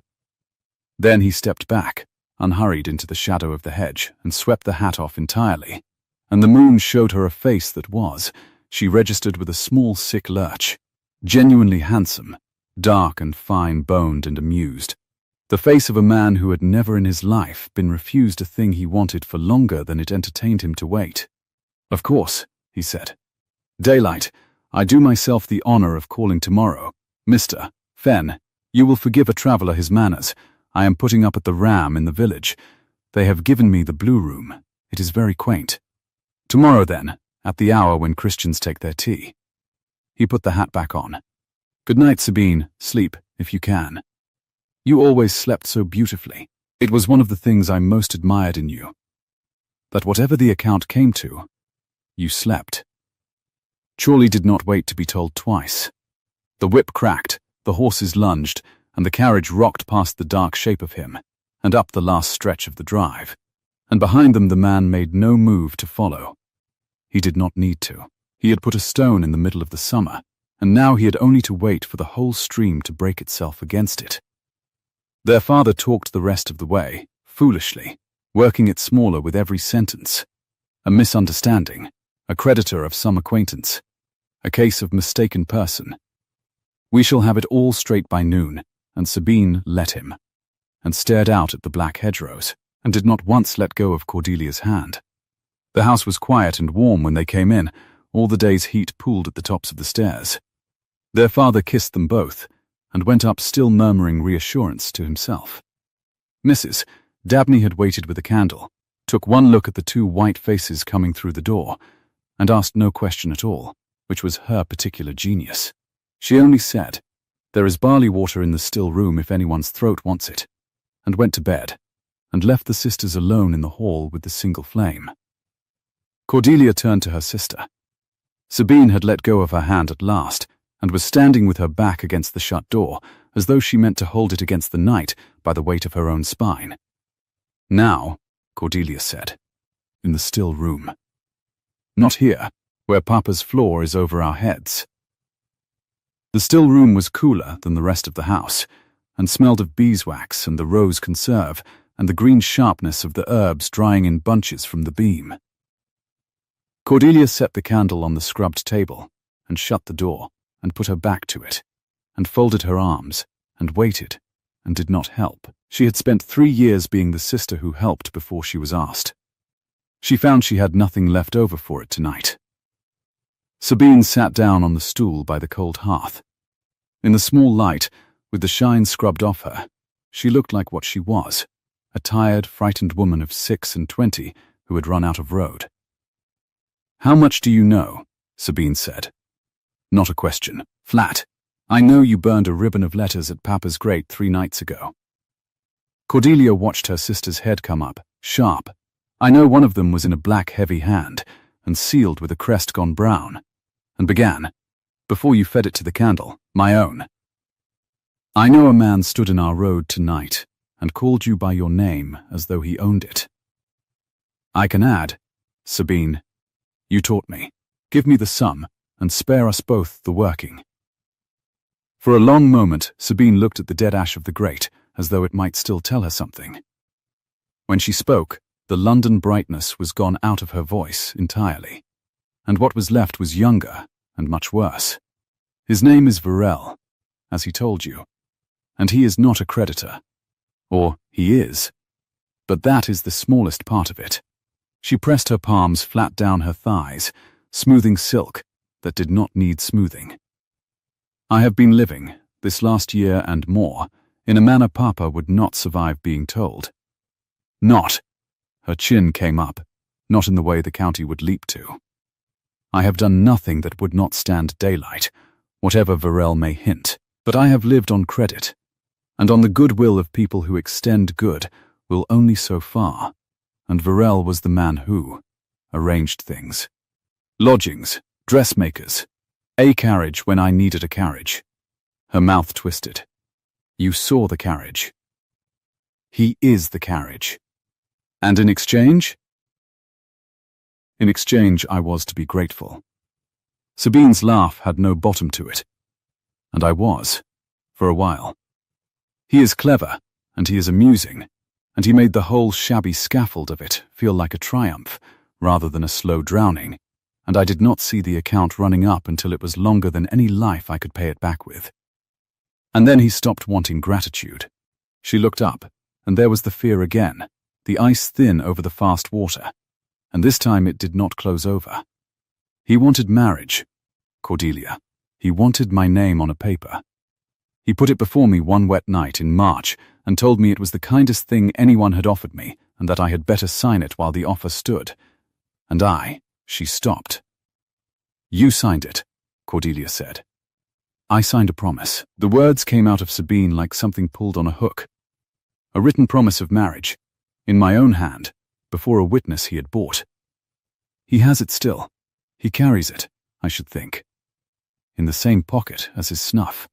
Then he stepped back, unhurried into the shadow of the hedge, and swept the hat off entirely, and the moon showed her a face that was, she registered with a small sick lurch, genuinely handsome, dark and fine-boned and amused. The face of a man who had never in his life been refused a thing he wanted for longer than it entertained him to wait. "Of course," he said. "Daylight, I do myself the honor of calling tomorrow. Mr. Fenn, you will forgive a traveller his manners. I am putting up at the Ram in the village. They have given me the blue room. It is very quaint. Tomorrow then, at the hour when Christians take their tea." He put the hat back on. "Good night, Sabine. Sleep, if you can. You always slept so beautifully. It was one of the things I most admired in you. That whatever the account came to, you slept." Chorley did not wait to be told twice. The whip cracked, the horses lunged, and the carriage rocked past the dark shape of him, and up the last stretch of the drive, and behind them the man made no move to follow. He did not need to. He had put a stone in the middle of the summer, and now he had only to wait for the whole stream to break itself against it. Their father talked the rest of the way, foolishly, working it smaller with every sentence. A misunderstanding, a creditor of some acquaintance, a case of mistaken person. We shall have it all straight by noon, and Sabine let him, and stared out at the black hedgerows, and did not once let go of Cordelia's hand. The house was quiet and warm when they came in, all the day's heat pooled at the tops of the stairs. Their father kissed them both, and went up still murmuring reassurance to himself. Mrs. Dabney had waited with a candle, took one look at the two white faces coming through the door, and asked no question at all, which was her particular genius. She only said, "There is barley water in the still room if anyone's throat wants it," and went to bed, and left the sisters alone in the hall with the single flame. Cordelia turned to her sister. Sabine had let go of her hand at last, and was standing with her back against the shut door, as though she meant to hold it against the night by the weight of her own spine. Now, Cordelia said, in the still room. Not here, where Papa's floor is over our heads. The still room was cooler than the rest of the house, and smelled of beeswax and the rose conserve and the green sharpness of the herbs drying in bunches from the beam. Cordelia set the candle on the scrubbed table and shut the door and put her back to it and folded her arms and waited and did not help. She had spent 3 years being the sister who helped before she was asked. She found she had nothing left over for it tonight. Sabine sat down on the stool by the cold hearth. In the small light, with the shine scrubbed off her, she looked like what she was, a tired, frightened woman of 26 who had run out of road. "How much do you know?" Sabine said. Not a question. Flat. "I know you burned a ribbon of letters at Papa's grate 3 nights ago." Cordelia watched her sister's head come up, sharp. "I know one of them was in a black, heavy hand, and sealed with a crest gone brown," and began, "Before you fed it to the candle, my own. I know a man stood in our road tonight and called you by your name as though he owned it. I can add, Sabine, you taught me. Give me the sum and spare us both the working." For a long moment, Sabine looked at the dead ash of the grate as though it might still tell her something. When she spoke, the London brightness was gone out of her voice entirely, and what was left was younger and much worse. "His name is Varel, as he told you, and he is not a creditor. Or he is, but that is the smallest part of it." She pressed her palms flat down her thighs, smoothing silk that did not need smoothing. "I have been living, this last year and more, in a manner Papa would not survive being told. Not," her chin came up, "not in the way the county would leap to. I have done nothing that would not stand daylight, whatever Varel may hint, but I have lived on credit, and on the goodwill of people who extend good will only so far, and Varel was the man who arranged things. Lodgings, dressmakers, a carriage when I needed a carriage." Her mouth twisted. "You saw the carriage. He is the carriage. And in exchange?" "In exchange, I was to be grateful." Sabine's laugh had no bottom to it. "And I was, for a while. He is clever, and he is amusing, and he made the whole shabby scaffold of it feel like a triumph, rather than a slow drowning, and I did not see the account running up until it was longer than any life I could pay it back with. And then he stopped wanting gratitude." She looked up, and there was the fear again, the ice thin over the fast water, and this time it did not close over. "He wanted marriage, Cordelia. He wanted my name on a paper. He put it before me one wet night in March and told me it was the kindest thing anyone had offered me and that I had better sign it while the offer stood. And she stopped. "You signed it," Cordelia said. "I signed a promise." The words came out of Sabine like something pulled on a hook. "A written promise of marriage, in my own hand, before a witness he had bought. He has it still. He carries it, I should think, in the same pocket as his snuff."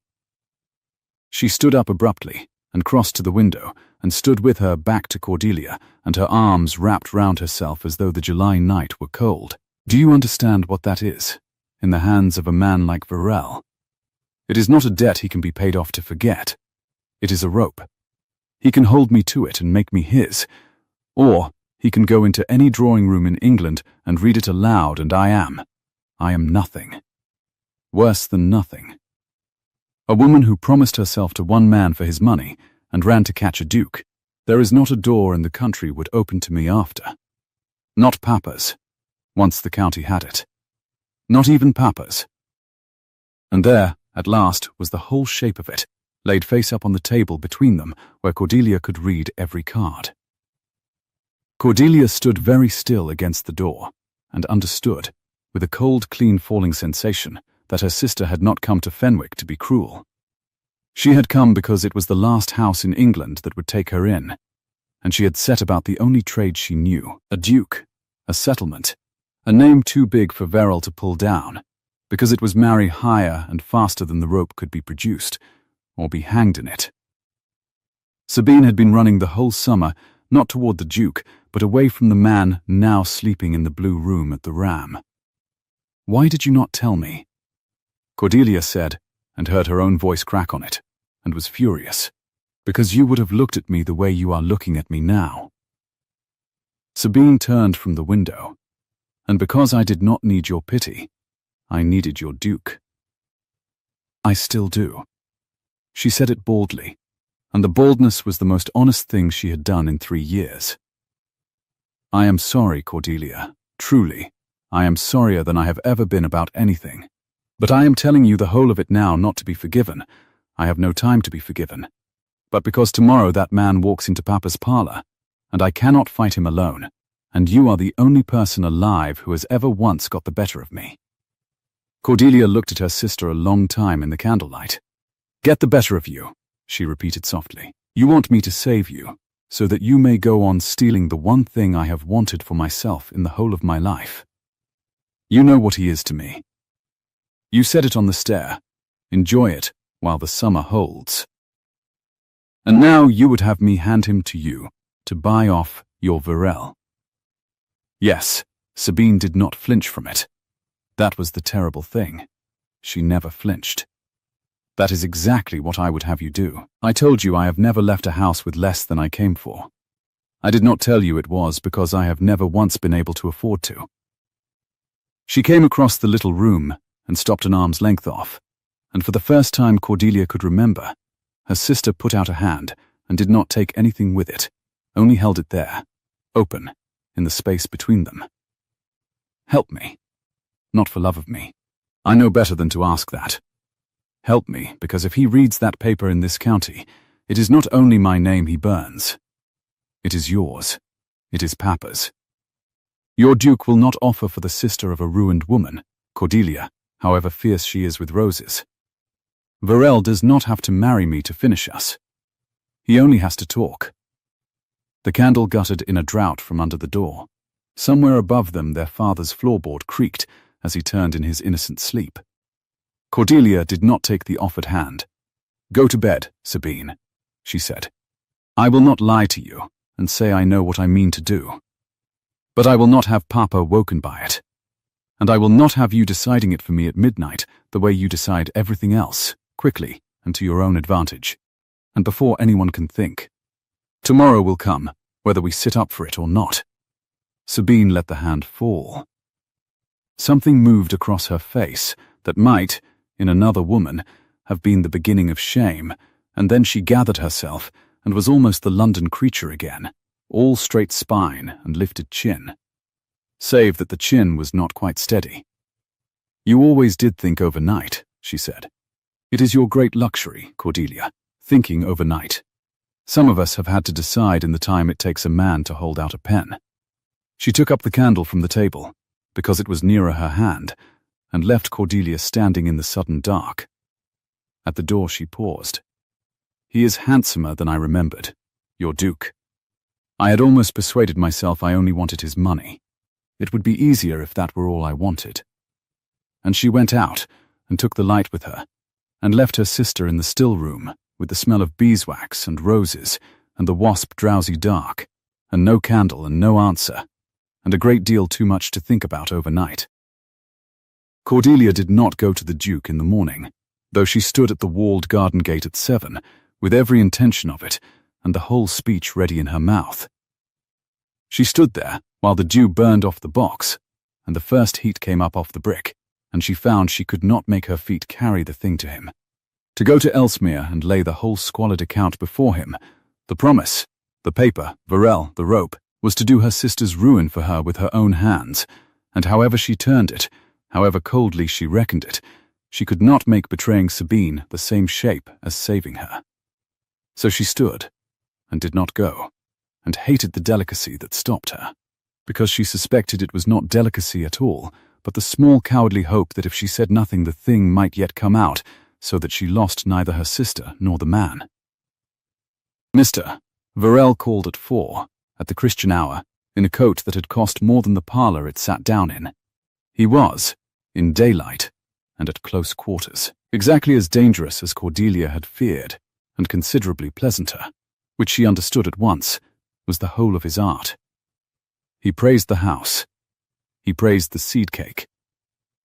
She stood up abruptly and crossed to the window and stood with her back to Cordelia and her arms wrapped round herself as though the July night were cold. "Do you understand what that is, in the hands of a man like Varel? It is not a debt he can be paid off to forget. It is a rope. He can hold me to it and make me his, or he can go into any drawing room in England and read it aloud, and I am nothing. Worse than nothing. A woman who promised herself to one man for his money and ran to catch a duke. There is not a door in the country would open to me after. Not Papa's, once the county had it. Not even Papa's." And there, at last, was the whole shape of it, laid face up on the table between them, where Cordelia could read every card. Cordelia stood very still against the door, and understood, with a cold, clean falling sensation, that her sister had not come to Fenwick to be cruel. She had come because it was the last house in England that would take her in, and she had set about the only trade she knew, a duke, a settlement, a name too big for Varel to pull down, because it was marry higher and faster than the rope could be produced, or be hanged in it. Sabine had been running the whole summer, not toward the Duke, but away from the man now sleeping in the blue room at the Ram. "Why did you not tell me?" Cordelia said, and heard her own voice crack on it, and was furious. "Because you would have looked at me the way you are looking at me now." Sabine turned from the window. "And because I did not need your pity, I needed your Duke." "I still do." She said it baldly, and the baldness was the most honest thing she had done in 3 years. "I am sorry, Cordelia. Truly, I am sorrier than I have ever been about anything. But I am telling you the whole of it now, not to be forgiven. I have no time to be forgiven. But because tomorrow that man walks into Papa's parlor, and I cannot fight him alone, and you are the only person alive who has ever once got the better of me." Cordelia looked at her sister a long time in the candlelight. "Get the better of you," she repeated softly. "You want me to save you, so that you may go on stealing the one thing I have wanted for myself in the whole of my life. You know what he is to me. You said it on the stair. Enjoy it while the summer holds. And now you would have me hand him to you to buy off your Varel." Yes, Sabine did not flinch from it. That was the terrible thing. She never flinched. "That is exactly what I would have you do. I told you I have never left a house with less than I came for. I did not tell you it was because I have never once been able to afford to." She came across the little room and stopped an arm's length off, and for the first time Cordelia could remember, her sister put out a hand and did not take anything with it, only held it there, open, in the space between them. "Help me. Not for love of me. I know better than to ask that. Help me, because if he reads that paper in this county, it is not only my name he burns. It is yours. It is Papa's. Your Duke will not offer for the sister of a ruined woman, Cordelia, however fierce she is with roses. Varel does not have to marry me to finish us. He only has to talk." The candle guttered in a draught from under the door. Somewhere above them their father's floorboard creaked as he turned in his innocent sleep. Cordelia did not take the offered hand. "Go to bed, Sabine," she said. "I will not lie to you and say I know what I mean to do. But I will not have Papa woken by it. And I will not have you deciding it for me at midnight the way you decide everything else, quickly and to your own advantage, and before anyone can think. Tomorrow will come, whether we sit up for it or not." Sabine let the hand fall. Something moved across her face that might, in another woman, have been the beginning of shame, and then she gathered herself and was almost the London creature again, all straight spine and lifted chin. Save that the chin was not quite steady. "You always did think overnight," she said. "It is your great luxury, Cordelia, thinking overnight. Some of us have had to decide in the time it takes a man to hold out a pen." She took up the candle from the table, because it was nearer her hand, and left Cordelia standing in the sudden dark. At the door she paused. "He is handsomer than I remembered, your Duke. I had almost persuaded myself I only wanted his money. It would be easier if that were all I wanted." And she went out and took the light with her, and left her sister in the still room with the smell of beeswax and roses and the wasp drowsy dark, and no candle and no answer, and a great deal too much to think about overnight. Cordelia did not go to the Duke in the morning, though she stood at the walled garden gate at 7, with every intention of it, and the whole speech ready in her mouth. She stood there while the dew burned off the box, and the first heat came up off the brick, and she found she could not make her feet carry the thing to him. To go to Ellesmere and lay the whole squalid account before him, the promise, the paper, Varel, the rope, was to do her sister's ruin for her with her own hands, and however she turned it, however coldly she reckoned it, she could not make betraying Sabine the same shape as saving her. So she stood, and did not go, and hated the delicacy that stopped her, because she suspected it was not delicacy at all, but the small cowardly hope that if she said nothing the thing might yet come out, so that she lost neither her sister nor the man. Mr. Varel called at 4, at the Christian hour, in a coat that had cost more than the parlour it sat down in. He was, in daylight, and at close quarters, exactly as dangerous as Cordelia had feared, and considerably pleasanter, which she understood at once, was the whole of his art. He praised the house. He praised the seed cake.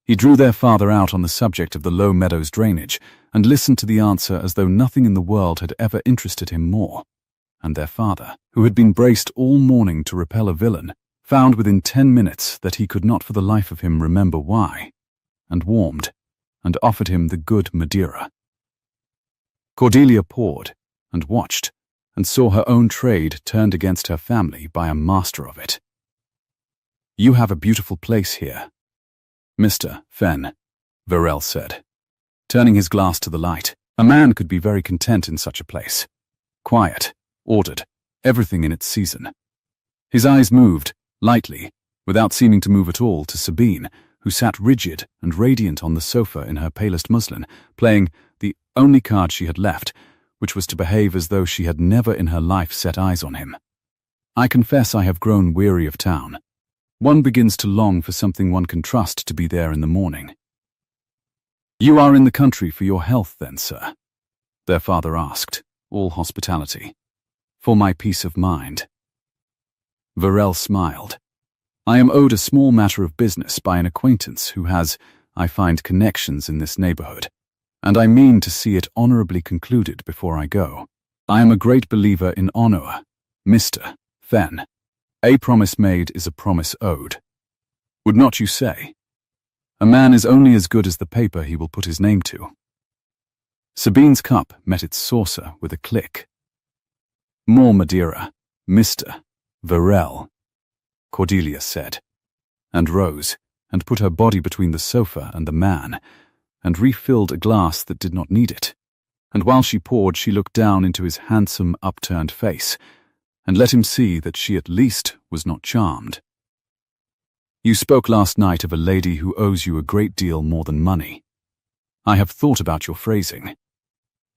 He drew their father out on the subject of the low meadows drainage and listened to the answer as though nothing in the world had ever interested him more. And their father, who had been braced all morning to repel a villain, found within 10 minutes that he could not for the life of him remember why, and warmed, and offered him the good Madeira. Cordelia poured, and watched, and saw her own trade turned against her family by a master of it. "You have a beautiful place here, Mr. Fenn," Verrell said, turning his glass to the light. A man could be very content in such a place. Quiet, ordered, everything in its season. His eyes moved, lightly, without seeming to move at all, to Sabine, who sat rigid and radiant on the sofa in her palest muslin, playing the only card she had left, which was to behave as though she had never in her life set eyes on him. "I confess I have grown weary of town. One begins to long for something one can trust to be there in the morning." "You are in the country for your health, then, sir?" their father asked, all hospitality. "For my peace of mind." Verrell smiled. "I am owed a small matter of business by an acquaintance who has, I find, connections in this neighborhood, and I mean to see it honorably concluded before I go. I am a great believer in honor, Mr. Fenn. A promise made is a promise owed. Would not you say? A man is only as good as the paper he will put his name to." Sabine's cup met its saucer with a click. "More Madeira, Mr. Verrell," Cordelia said, and rose, and put her body between the sofa and the man, and refilled a glass that did not need it. And while she poured, she looked down into his handsome, upturned face, and let him see that she at least was not charmed. "You spoke last night of a lady who owes you a great deal more than money. I have thought about your phrasing.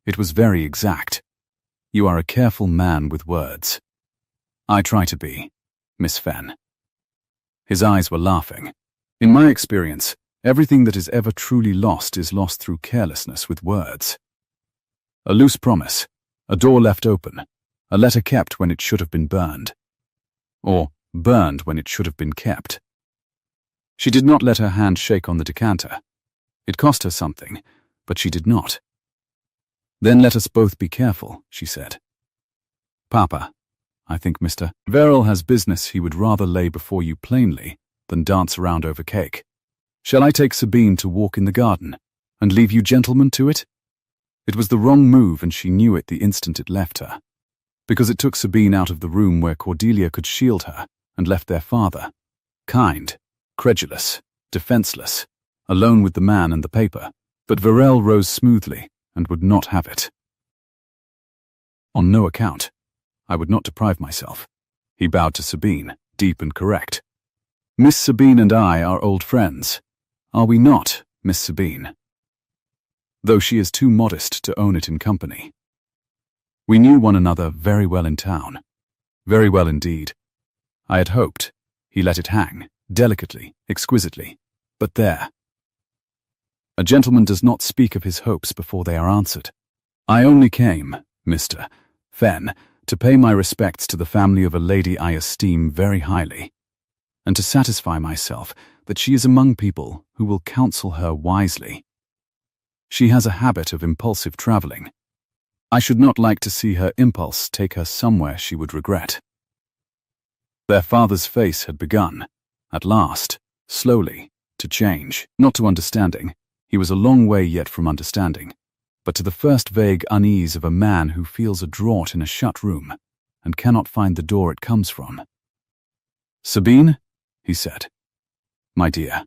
It was very exact. You are a careful man with words. I try to be, Miss Fenn." His eyes were laughing. "In my experience, everything that is ever truly lost is lost through carelessness with words. A loose promise, a door left open, a letter kept when it should have been burned, or burned when it should have been kept." She did not let her hand shake on the decanter. It cost her something, but she did not. "Then let us both be careful," she said. "Papa, I think Mr. Verrell has business he would rather lay before you plainly than dance around over cake. Shall I take Sabine to walk in the garden, and leave you gentlemen to it?" It was the wrong move, and she knew it the instant it left her, because it took Sabine out of the room where Cordelia could shield her, and left their father, kind, credulous, defenseless, alone with the man and the paper. But Verrell rose smoothly and would not have it. "On no account. I would not deprive myself." He bowed to Sabine, deep and correct. "Miss Sabine and I are old friends. Are we not, Miss Sabine?" Though she is too modest to own it in company. "We knew one another very well in town. Very well indeed. I had hoped." He let it hang, delicately, exquisitely. "But there. A gentleman does not speak of his hopes before they are answered. I only came, Mr. Fenn, to pay my respects to the family of a lady I esteem very highly, and to satisfy myself that she is among people who will counsel her wisely. She has a habit of impulsive traveling. I should not like to see her impulse take her somewhere she would regret." Their father's face had begun, at last, slowly, to change, not to understanding. He was a long way yet from understanding, but to the first vague unease of a man who feels a draught in a shut room and cannot find the door it comes from. "Sabine," he said. "My dear.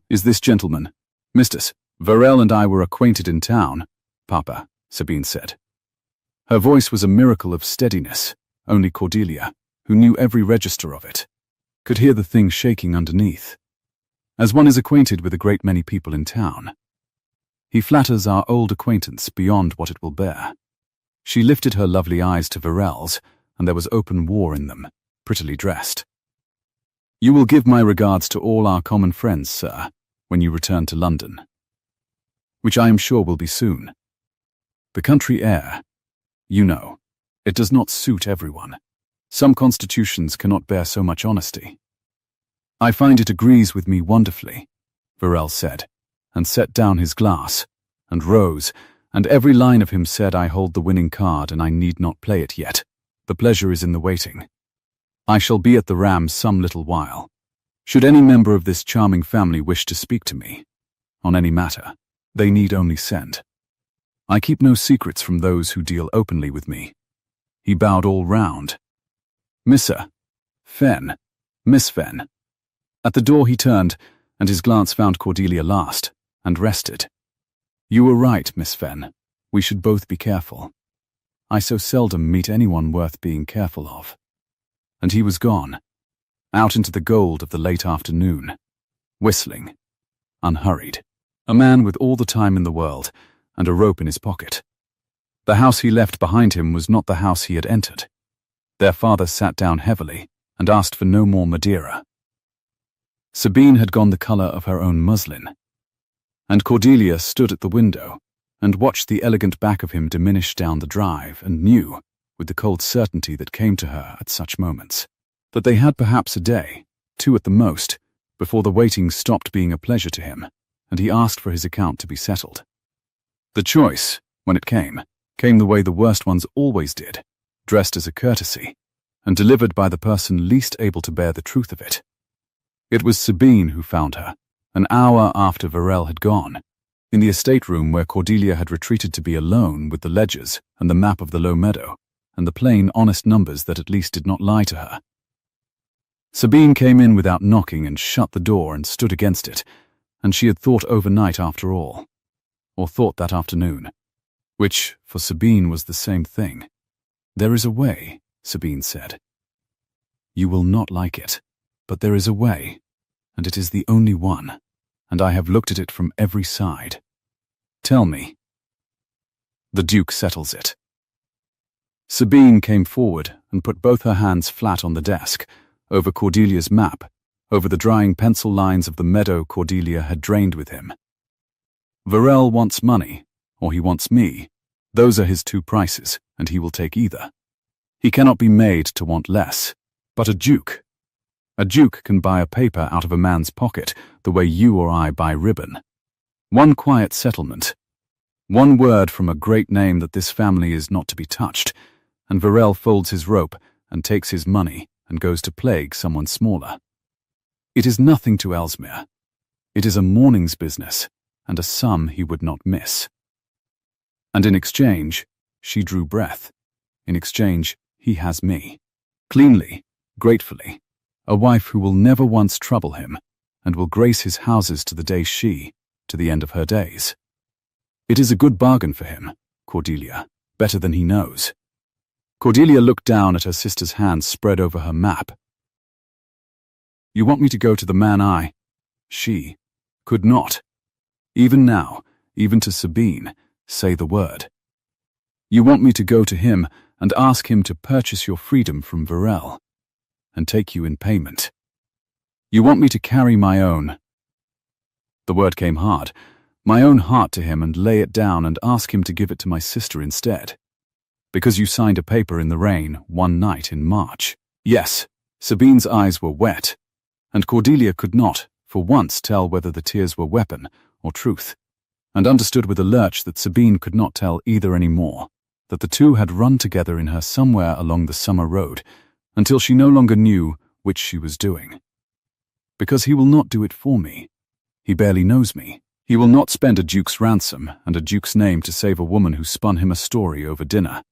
Is this gentleman, Mr. Verrell and I were acquainted in town, Papa," Sabine said. Her voice was a miracle of steadiness. Only Cordelia, who knew every register of it, could hear the thing shaking underneath. "As one is acquainted with a great many people in town. He flatters our old acquaintance beyond what it will bear." She lifted her lovely eyes to Verrell's, and there was open war in them, prettily dressed. "You will give my regards to all our common friends, sir, when you return to London, which I am sure will be soon. The country air, you know, it does not suit everyone. Some constitutions cannot bear so much honesty. I find it agrees with me wonderfully, Varel said, and set down his glass, and rose, and every line of him said, I hold the winning card and I need not play it yet. The pleasure is in the waiting. I shall be at the Ram some little while. Should any member of this charming family wish to speak to me, on any matter, they need only send. I keep no secrets from those who deal openly with me. He bowed all round. Missa, Fen, Miss Fen. At the door he turned, and his glance found Cordelia last, and rested. You were right, Miss Fen. We should both be careful. I so seldom meet anyone worth being careful of. And he was gone, out into the gold of the late afternoon, whistling, unhurried, a man with all the time in the world and a rope in his pocket. The house he left behind him was not the house he had entered. Their father sat down heavily and asked for no more Madeira. Sabine had gone the colour of her own muslin, and Cordelia stood at the window and watched the elegant back of him diminish down the drive and knew, with the cold certainty that came to her at such moments, that they had perhaps a day, 2 at the most, before the waiting stopped being a pleasure to him, and he asked for his account to be settled. The choice, when it came the way the worst ones always did, dressed as a courtesy, and delivered by the person least able to bear the truth of it. It was Sabine who found her, an hour after Varel had gone, in the estate room where Cordelia had retreated to be alone with the ledgers and the map of the low meadow, and the plain, honest numbers that at least did not lie to her. Sabine came in without knocking and shut the door and stood against it, and she had thought overnight after all, or thought that afternoon, which, for Sabine, was the same thing. There is a way, Sabine said. You will not like it, but there is a way, and it is the only one, and I have looked at it from every side. Tell me. The Duke settles it. Sabine came forward and put both her hands flat on the desk, over Cordelia's map, over the drying pencil lines of the meadow Cordelia had drained with him. Varel wants money, or he wants me. Those are his 2 prices, and he will take either. He cannot be made to want less. But a duke can buy a paper out of a man's pocket the way you or I buy ribbon. One quiet settlement, one word from a great name that this family is not to be touched, and Varel folds his rope and takes his money and goes to plague someone smaller. It is nothing to Ellesmere. It is a morning's business, and a sum he would not miss. And in exchange, she drew breath. In exchange, he has me. Cleanly, gratefully, a wife who will never once trouble him, and will grace his houses to the day to the end of her days. It is a good bargain for him, Cordelia, better than he knows. Cordelia looked down at her sister's hands spread over her map. You want me to go to the man she could not, even now, even to Sabine, say the word. You want me to go to him and ask him to purchase your freedom from Varel, and take you in payment. You want me to carry my own, the word came hard, my own heart to him and lay it down and ask him to give it to my sister instead. Because you signed a paper in the rain one night in March. Yes, Sabine's eyes were wet, and Cordelia could not, for once, tell whether the tears were weapon or truth, and understood with a lurch that Sabine could not tell either any more, that the two had run together in her somewhere along the summer road, until she no longer knew which she was doing. Because he will not do it for me. He barely knows me. He will not spend a duke's ransom and a duke's name to save a woman who spun him a story over dinner.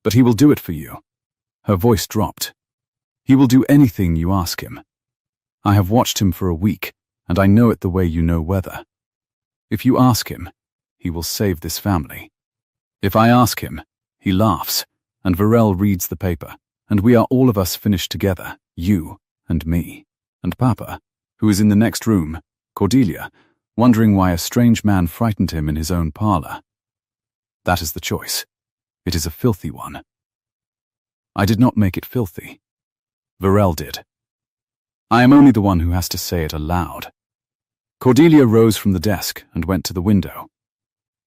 But he will do it for you. Her voice dropped. He will do anything you ask him. I have watched him for a week, and I know it the way you know weather. If you ask him, he will save this family. If I ask him, he laughs, and Varel reads the paper, and we are all of us finished together, you and me, and Papa, who is in the next room, Cordelia, wondering why a strange man frightened him in his own parlour. That is the choice. It is a filthy one. I did not make it filthy. Varel did. I am only the one who has to say it aloud. Cordelia rose from the desk and went to the window.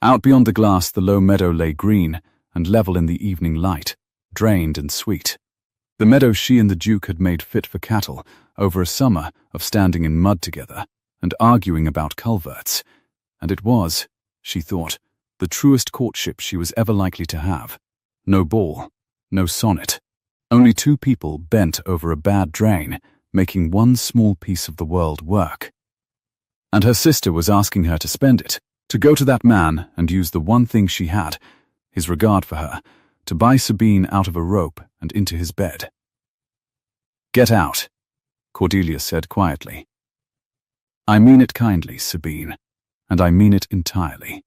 Out beyond the glass the low meadow lay green and level in the evening light, drained and sweet. The meadow she and the Duke had made fit for cattle over a summer of standing in mud together and arguing about culverts. And it was, she thought, the truest courtship she was ever likely to have. No ball, no sonnet. Only two people bent over a bad drain, making one small piece of the world work. And her sister was asking her to spend it, to go to that man and use the one thing she had, his regard for her, to buy Sabine out of a rope and into his bed. "Get out," Cordelia said quietly. "I mean it kindly, Sabine, and I mean it entirely.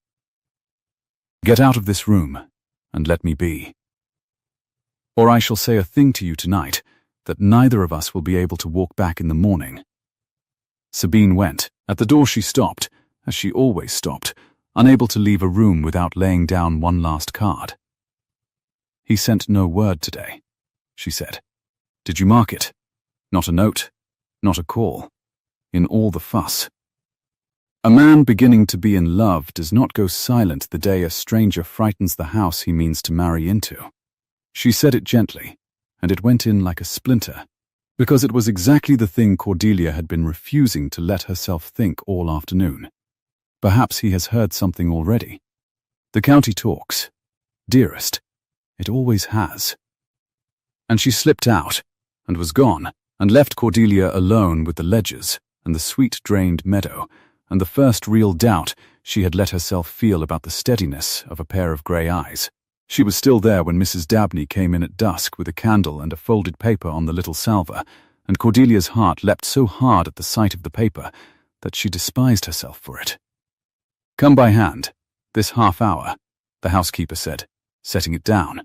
Get out of this room and let me be. Or I shall say a thing to you tonight that neither of us will be able to walk back in the morning." Sabine went. At the door she stopped, as she always stopped, unable to leave a room without laying down one last card. "He sent no word today," she said. "Did you mark it? Not a note, not a call, in all the fuss. A man beginning to be in love does not go silent the day a stranger frightens the house he means to marry into." She said it gently, and it went in like a splinter, because it was exactly the thing Cordelia had been refusing to let herself think all afternoon. Perhaps he has heard something already. The county talks. Dearest, it always has. And she slipped out, and was gone, and left Cordelia alone with the ledgers and the sweet drained meadow, and the first real doubt she had let herself feel about the steadiness of a pair of grey eyes. She was still there when Mrs. Dabney came in at dusk with a candle and a folded paper on the little salver, and Cordelia's heart leapt so hard at the sight of the paper that she despised herself for it. "Come by hand, this half hour," the housekeeper said, setting it down.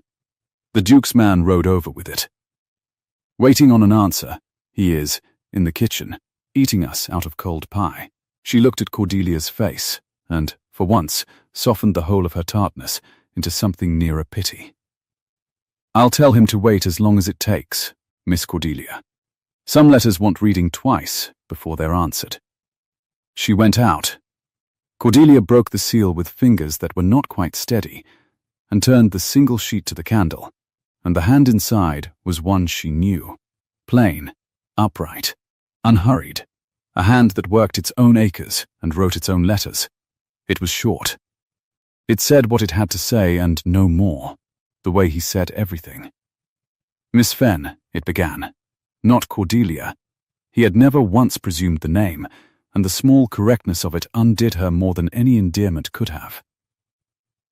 The Duke's man rode over with it. "Waiting on an answer, he is, in the kitchen, eating us out of cold pie." She looked at Cordelia's face, and, for once, softened the whole of her tartness into something near a pity. "I'll tell him to wait as long as it takes, Miss Cordelia. Some letters want reading twice before they're answered." She went out. Cordelia broke the seal with fingers that were not quite steady, and turned the single sheet to the candle, and the hand inside was one she knew. Plain, upright, unhurried, a hand that worked its own acres and wrote its own letters. It was short. It said what it had to say and no more, the way he said everything. "Miss Fenn," it began, not Cordelia. He had never once presumed the name, and the small correctness of it undid her more than any endearment could have.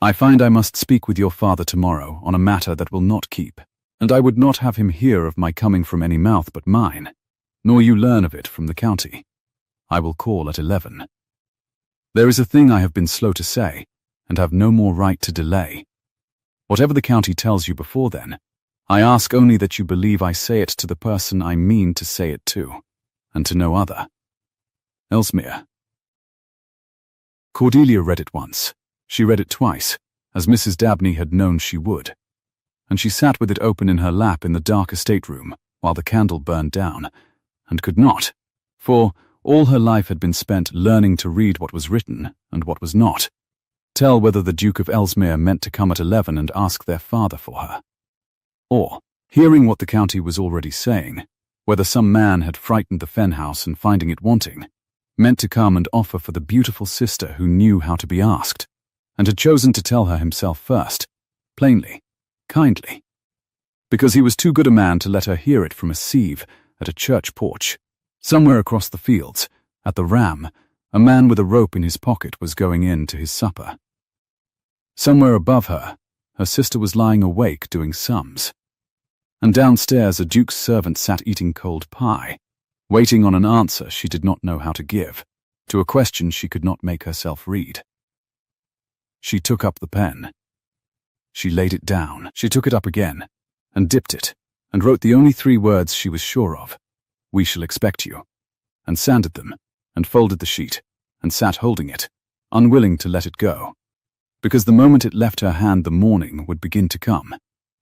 "I find I must speak with your father tomorrow on a matter that will not keep, and I would not have him hear of my coming from any mouth but mine, nor you learn of it from the county. I will call at 11. There is a thing I have been slow to say, and have no more right to delay. Whatever the county tells you before then, I ask only that you believe I say it to the person I mean to say it to, and to no other. Ellesmere." Cordelia read it once. She read it twice, as Mrs. Dabney had known she would, and she sat with it open in her lap in the dark estate room while the candle burned down, and could not, for all her life had been spent learning to read what was written and what was not, tell whether the Duke of Ellesmere meant to come at 11 and ask their father for her, or, hearing what the county was already saying, whether some man had frightened the Fenn house and finding it wanting, meant to come and offer for the beautiful sister who knew how to be asked, and had chosen to tell her himself first, plainly, kindly, because he was too good a man to let her hear it from a sieve at a church porch. Somewhere across the fields, at the Ram, a man with a rope in his pocket was going in to his supper. Somewhere above her, her sister was lying awake doing sums. And downstairs a duke's servant sat eating cold pie, waiting on an answer she did not know how to give, to a question she could not make herself read. She took up the pen. She laid it down. She took it up again, and dipped it, and wrote the only 3 words she was sure of, "We shall expect you," and sanded them, and folded the sheet, and sat holding it, unwilling to let it go, because the moment it left her hand the morning would begin to come,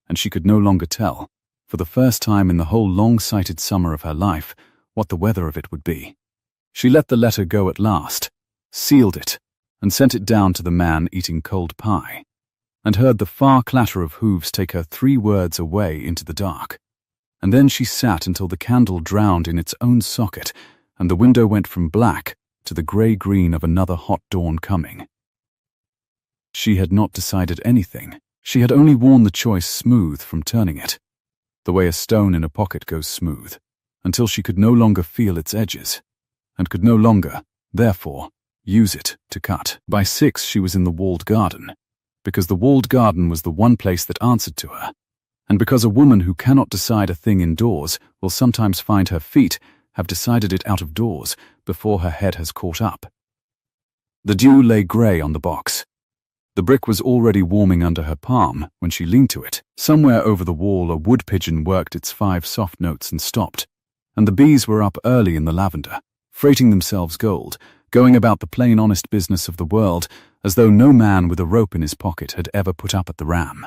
and she could no longer tell, for the first time in the whole long-sighted summer of her life, what the weather of it would be. She let the letter go at last, sealed it, and sent it down to the man eating cold pie, and heard the far clatter of hooves take her 3 words away into the dark, and then she sat until the candle drowned in its own socket, and the window went from black to the grey-green of another hot dawn coming. She had not decided anything. She had only worn the choice smooth from turning it, the way a stone in a pocket goes smooth, until she could no longer feel its edges, and could no longer, therefore, use it to cut. By 6 she was in the walled garden, because the walled garden was the one place that answered to her, and because a woman who cannot decide a thing indoors will sometimes find her feet have decided it out of doors before her head has caught up. The dew lay grey on the box. The brick was already warming under her palm when she leaned to it. Somewhere over the wall a wood pigeon worked its 5 soft notes and stopped, and the bees were up early in the lavender, freighting themselves gold, going about the plain honest business of the world as though no man with a rope in his pocket had ever put up at the ram.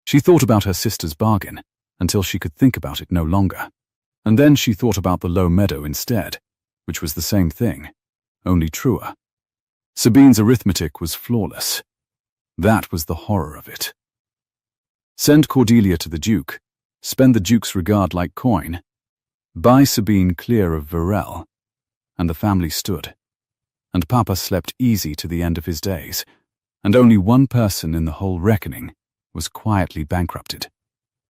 She thought about her sister's bargain until she could think about it no longer, and then she thought about the low meadow instead, which was the same thing, only truer. Sabine's arithmetic was flawless. That was the horror of it. Send Cordelia to the Duke, spend the Duke's regard like coin, buy Sabine clear of Virel, and the family stood. And Papa slept easy to the end of his days, and only one person in the whole reckoning was quietly bankrupted.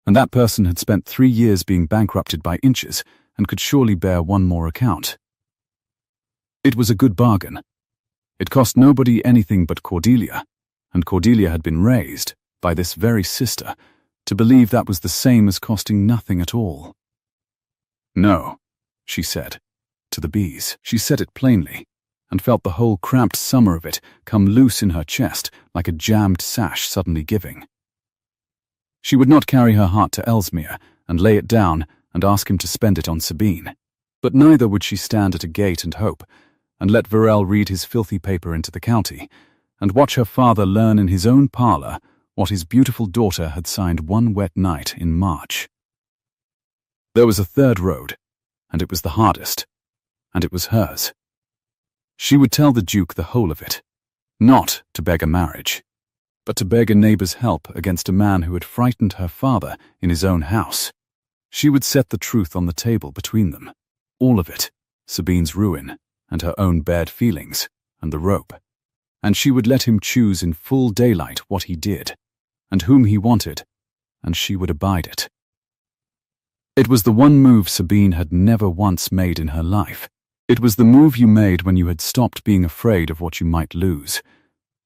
And that person had spent 3 years being bankrupted by inches and could surely bear one more account. It was a good bargain. It cost nobody anything but Cordelia, and Cordelia had been raised, by this very sister, to believe that was the same as costing nothing at all. No, she said, to the bees. She said it plainly, and felt the whole cramped summer of it come loose in her chest like a jammed sash suddenly giving. She would not carry her heart to Ellesmere and lay it down and ask him to spend it on Sabine, but neither would she stand at a gate and hope, and let Virel read his filthy paper into the county, and watch her father learn in his own parlour what his beautiful daughter had signed one wet night in March. There was a third road, and it was the hardest, and it was hers. She would tell the Duke the whole of it, not to beg a marriage, but to beg a neighbour's help against a man who had frightened her father in his own house. She would set the truth on the table between them, all of it, Sabine's ruin, and her own bad feelings, and the rope, and she would let him choose in full daylight what he did, and whom he wanted, and she would abide it. It was the one move Sabine had never once made in her life. It was the move you made when you had stopped being afraid of what you might lose,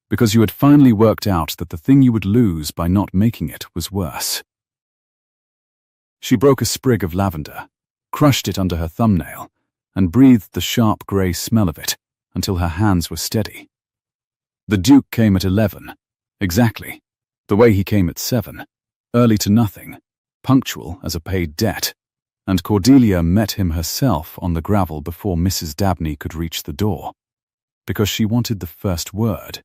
because you had finally worked out that the thing you would lose by not making it was worse. She broke a sprig of lavender, crushed it under her thumbnail, and breathed the sharp grey smell of it until her hands were steady. The Duke came at 11, exactly, the way he came at 7, early to nothing, punctual as a paid debt, and Cordelia met him herself on the gravel before Mrs. Dabney could reach the door, because she wanted the first word,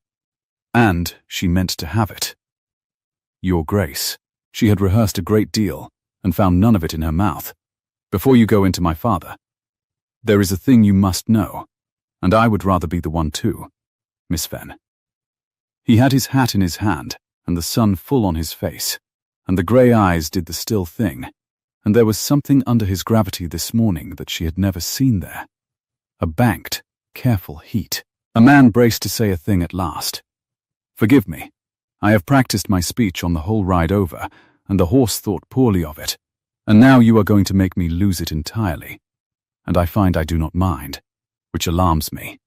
and she meant to have it. Your Grace, she had rehearsed a great deal and found none of it in her mouth. Before you go into my father, there is a thing you must know, and I would rather be the one too, Miss Fenn. He had his hat in his hand, and the sun full on his face, and the grey eyes did the still thing, and there was something under his gravity this morning that she had never seen there. A banked, careful heat. A man braced to say a thing at last. Forgive me. I have practiced my speech on the whole ride over, and the horse thought poorly of it, and now you are going to make me lose it entirely. And I find I do not mind, which alarms me.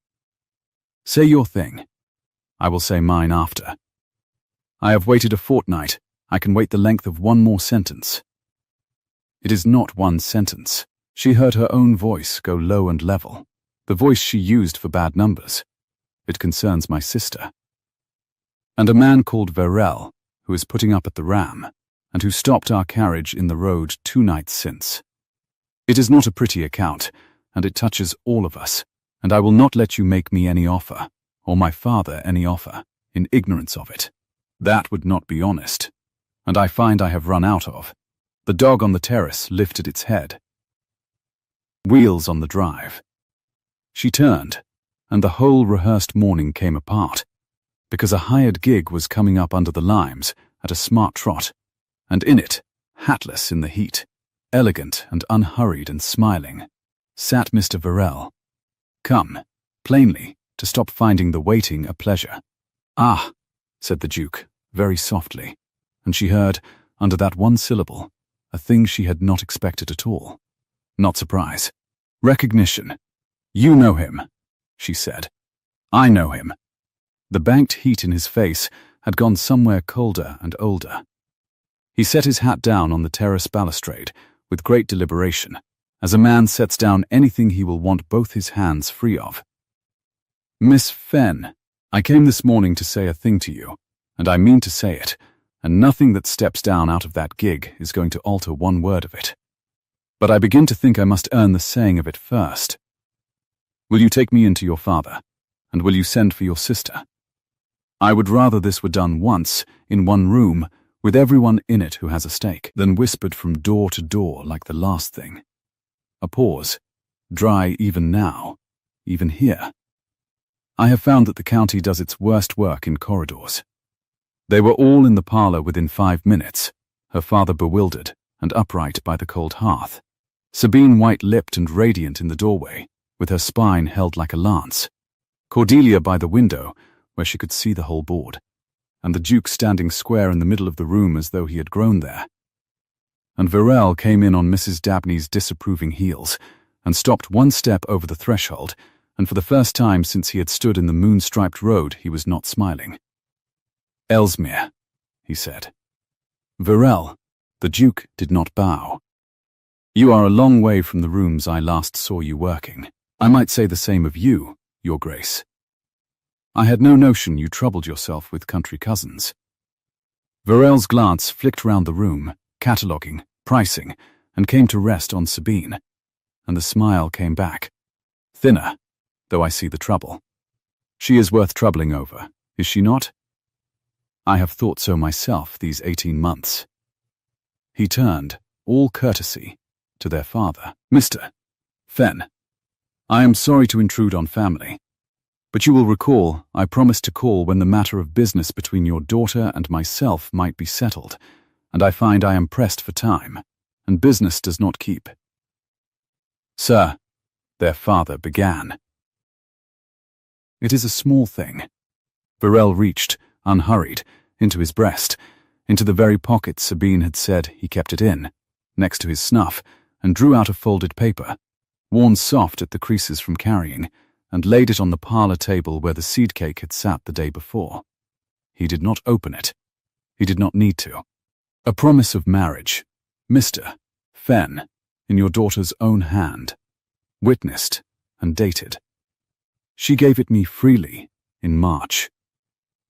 Say your thing. I will say mine after. I have waited a fortnight. I can wait the length of one more sentence. It is not one sentence. She heard her own voice go low and level, the voice she used for bad numbers. It concerns my sister. And a man called Virel, who is putting up at the Ram, and who stopped our carriage in the road 2 nights since. It is not a pretty account, and it touches all of us, and I will not let you make me any offer, or my father any offer, in ignorance of it. That would not be honest, and I find I have run out of. The dog on the terrace lifted its head. Wheels on the drive. She turned, and the whole rehearsed morning came apart, because a hired gig was coming up under the limes at a smart trot, and in it Hatless in the heat, elegant and unhurried and smiling, sat Mr. Verrel. Come, plainly, to stop finding the waiting a pleasure. Ah, said the Duke, very softly, and she heard, under that one syllable, a thing she had not expected at all. Not surprise. Recognition. You know him, she said. I know him. The banked heat in his face had gone somewhere colder and older. He set his hat down on the terrace balustrade with great deliberation, as a man sets down anything he will want both his hands free of. Miss Fenn, I came this morning to say a thing to you, and I mean to say it, and nothing that steps down out of that gig is going to alter one word of it. But I begin to think I must earn the saying of it first. Will you take me in to your father, and will you send for your sister? I would rather this were done once, in one room, with everyone in it who has a stake, than whispered from door to door like the last thing. A pause, dry even now, even here. I have found that the county does its worst work in corridors. They were all in the parlour within 5 minutes, her father bewildered and upright by the cold hearth, Sabine white-lipped and radiant in the doorway, with her spine held like a lance, Cordelia by the window, where she could see the whole board, and the Duke standing square in the middle of the room as though he had grown there. And Verrel came in on Mrs. Dabney's disapproving heels, and stopped one step over the threshold, and for the first time since he had stood in the moon-striped road he was not smiling. Ellesmere, he said. Verrel, the Duke did not bow. You are a long way from the rooms I last saw you working. I might say the same of you, Your Grace. I had no notion you troubled yourself with country cousins. Verrel's glance flicked round the room, cataloguing, pricing, and came to rest on Sabine, and the smile came back. Thinner, though I see the trouble. She is worth troubling over, is she not? I have thought so myself these 18 months. He turned, all courtesy, to their father. Mr. Fenn, I am sorry to intrude on family, but you will recall I promised to call when the matter of business between your daughter and myself might be settled, and I find I am pressed for time, and business does not keep. Sir, their father began. It is a small thing. Verrel reached, unhurried, into his breast, into the very pocket Sabine had said he kept it in, next to his snuff, and drew out a folded paper, worn soft at the creases from carrying, and laid it on the parlour table where the seed cake had sat the day before. He did not open it. He did not need to. A promise of marriage, Mr. Fenn, in your daughter's own hand, witnessed and dated. She gave it me freely, in March.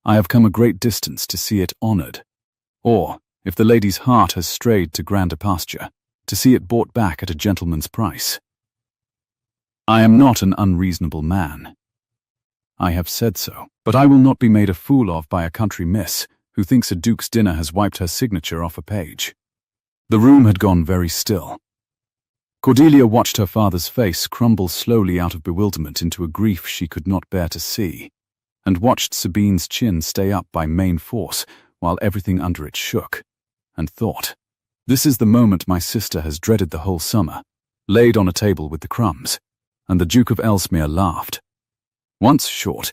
I have come a great distance to see it honoured, or, if the lady's heart has strayed to grander pasture, to see it bought back at a gentleman's price. I am not an unreasonable man. I have said so, but I will not be made a fool of by a country miss who thinks a duke's dinner has wiped her signature off a page. The room had gone very still. Cordelia watched her father's face crumble slowly out of bewilderment into a grief she could not bear to see, and watched Sabine's chin stay up by main force while everything under it shook, and thought, this is the moment my sister has dreaded the whole summer, laid on a table with the crumbs, and the Duke of Ellesmere laughed. Once short,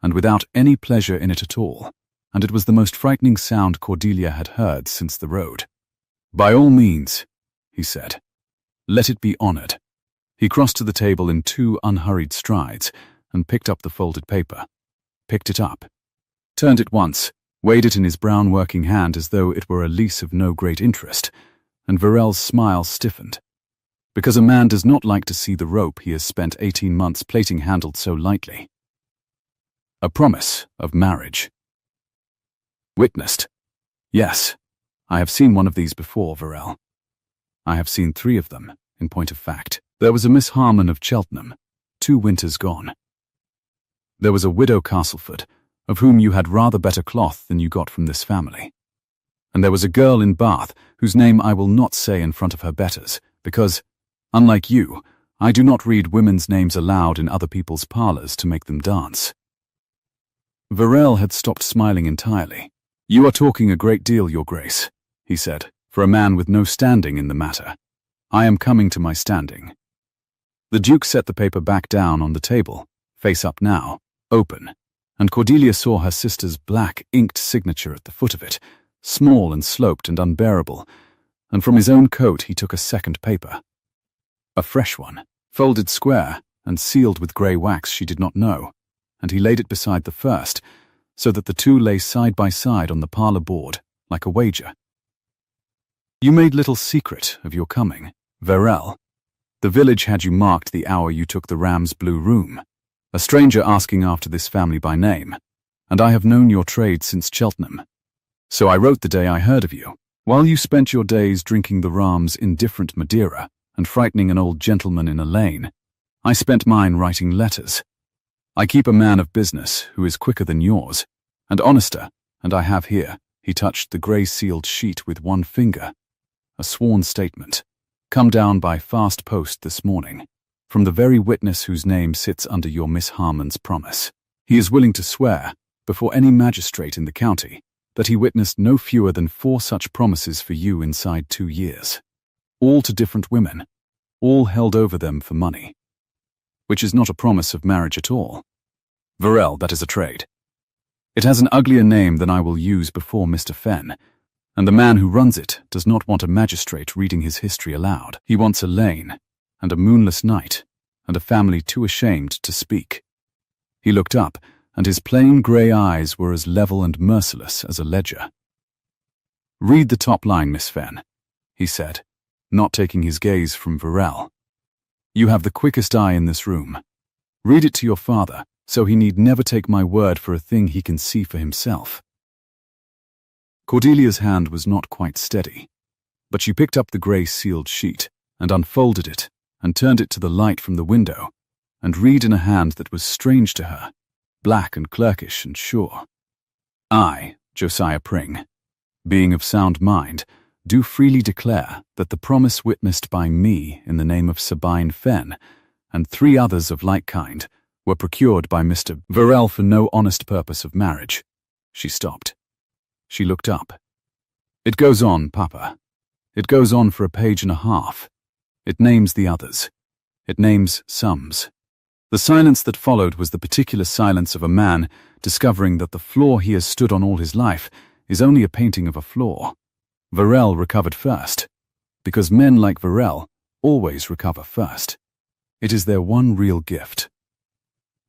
and without any pleasure in it at all, and it was the most frightening sound Cordelia had heard since the road. By all means, he said. Let it be honoured. He crossed to the table in 2 unhurried strides, and picked up the folded paper. Picked it up. Turned it once, weighed it in his brown working hand as though it were a lease of no great interest, and Verrel's smile stiffened. Because a man does not like to see the rope he has spent 18 months plaiting handled so lightly. A promise of marriage. Witnessed. Yes, I have seen one of these before, Verrel. I have seen 3 of them, in point of fact. There was a Miss Harman of Cheltenham, 2 winters gone. There was a widow Castleford, of whom you had rather better cloth than you got from this family. And there was a girl in Bath, whose name I will not say in front of her betters, because, unlike you, I do not read women's names aloud in other people's parlours to make them dance. Verrel had stopped smiling entirely. You are talking a great deal, Your Grace, he said, for a man with no standing in the matter. I am coming to my standing. The Duke set the paper back down on the table, face up now, open, and Cordelia saw her sister's black, inked signature at the foot of it, small and sloped and unbearable, and from his own coat he took a second paper. A fresh one, folded square and sealed with grey wax she did not know, and he laid it beside the first, so that the two lay side by side on the parlour board, like a wager. You made little secret of your coming, Verel. The village had you marked the hour you took the Ram's blue room, a stranger asking after this family by name, and I have known your trade since Cheltenham. So I wrote the day I heard of you, while you spent your days drinking the Ram's indifferent Madeira and frightening an old gentleman in a lane. I spent mine writing letters. I keep a man of business who is quicker than yours, and honester, and I have here, he touched the grey-sealed sheet with one finger, a sworn statement, come down by fast post this morning, from the very witness whose name sits under your Miss Harmon's promise. He is willing to swear, before any magistrate in the county, that he witnessed no fewer than 4 such promises for you inside 2 years, all to different women, all held over them for money, which is not a promise of marriage at all. Verel, that is a trade. It has an uglier name than I will use before Mr. Fenn, and the man who runs it does not want a magistrate reading his history aloud. He wants a lane, and a moonless night, and a family too ashamed to speak. He looked up, and his plain grey eyes were as level and merciless as a ledger. Read the top line, Miss Fenn, he said, not taking his gaze from Verel. You have the quickest eye in this room. Read it to your father, so he need never take my word for a thing he can see for himself. Cordelia's hand was not quite steady, but she picked up the grey-sealed sheet and unfolded it and turned it to the light from the window and read in a hand that was strange to her, black and clerkish and sure. I, Josiah Pring, being of sound mind, do freely declare that the promise witnessed by me in the name of Sabine Fenn and 3 others of like kind were procured by Mr. Verel for no honest purpose of marriage. She stopped. She looked up. It goes on, Papa. It goes on for a page and a half. It names the others. It names sums. The silence that followed was the particular silence of a man discovering that the floor he has stood on all his life is only a painting of a floor. Verel recovered first, because men like Verel always recover first. It is their one real gift.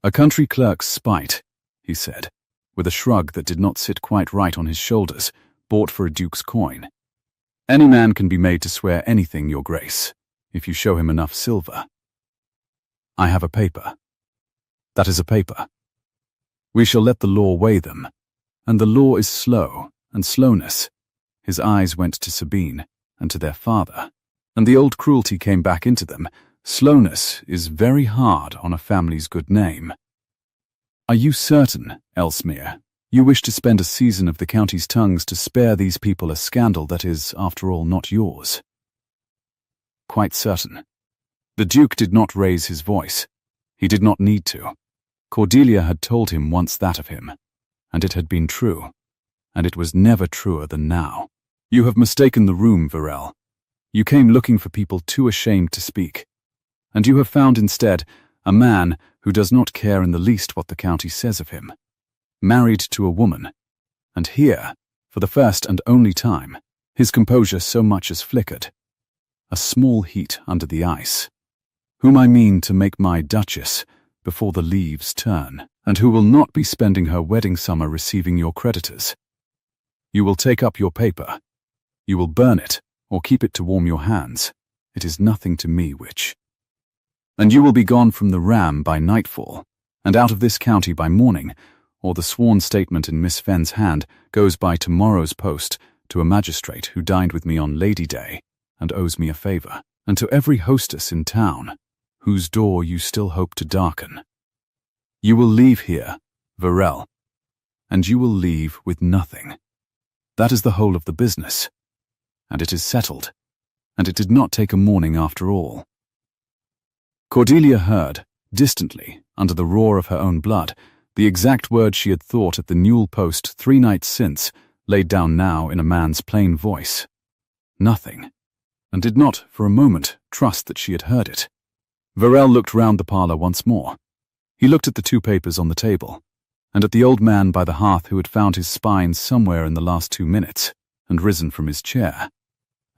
A country clerk's spite, he said, with a shrug that did not sit quite right on his shoulders, bought for a duke's coin. Any man can be made to swear anything, your grace, if you show him enough silver. I have a paper. That is a paper. We shall let the law weigh them, and the law is slow, and slowness. His eyes went to Sabine and to their father, and the old cruelty came back into them. Slowness is very hard on a family's good name. Are you certain, Ellesmere, you wish to spend a season of the county's tongues to spare these people a scandal that is, after all, not yours? Quite certain. The Duke did not raise his voice. He did not need to. Cordelia had told him once that of him, and it had been true, and it was never truer than now. You have mistaken the room, Verel. You came looking for people too ashamed to speak, and you have found instead a man who does not care in the least what the county says of him, married to a woman, and here, for the first and only time, his composure so much as flickered. A small heat under the ice, whom I mean to make my duchess before the leaves turn, and who will not be spending her wedding summer receiving your creditors. You will take up your paper. You will burn it, or keep it to warm your hands. It is nothing to me which. And you will be gone from the Ram by nightfall, and out of this county by morning, or the sworn statement in Miss Fenn's hand goes by tomorrow's post to a magistrate who dined with me on Lady Day and owes me a favour, and to every hostess in town, whose door you still hope to darken. You will leave here, Verel, and you will leave with nothing. That is the whole of the business, and it is settled, and it did not take a morning after all. Cordelia heard, distantly, under the roar of her own blood, the exact words she had thought at the newel post 3 nights since, laid down now in a man's plain voice. Nothing, and did not, for a moment, trust that she had heard it. Varel looked round the parlour once more. He looked at the 2 papers on the table, and at the old man by the hearth who had found his spine somewhere in the last 2 minutes, and risen from his chair,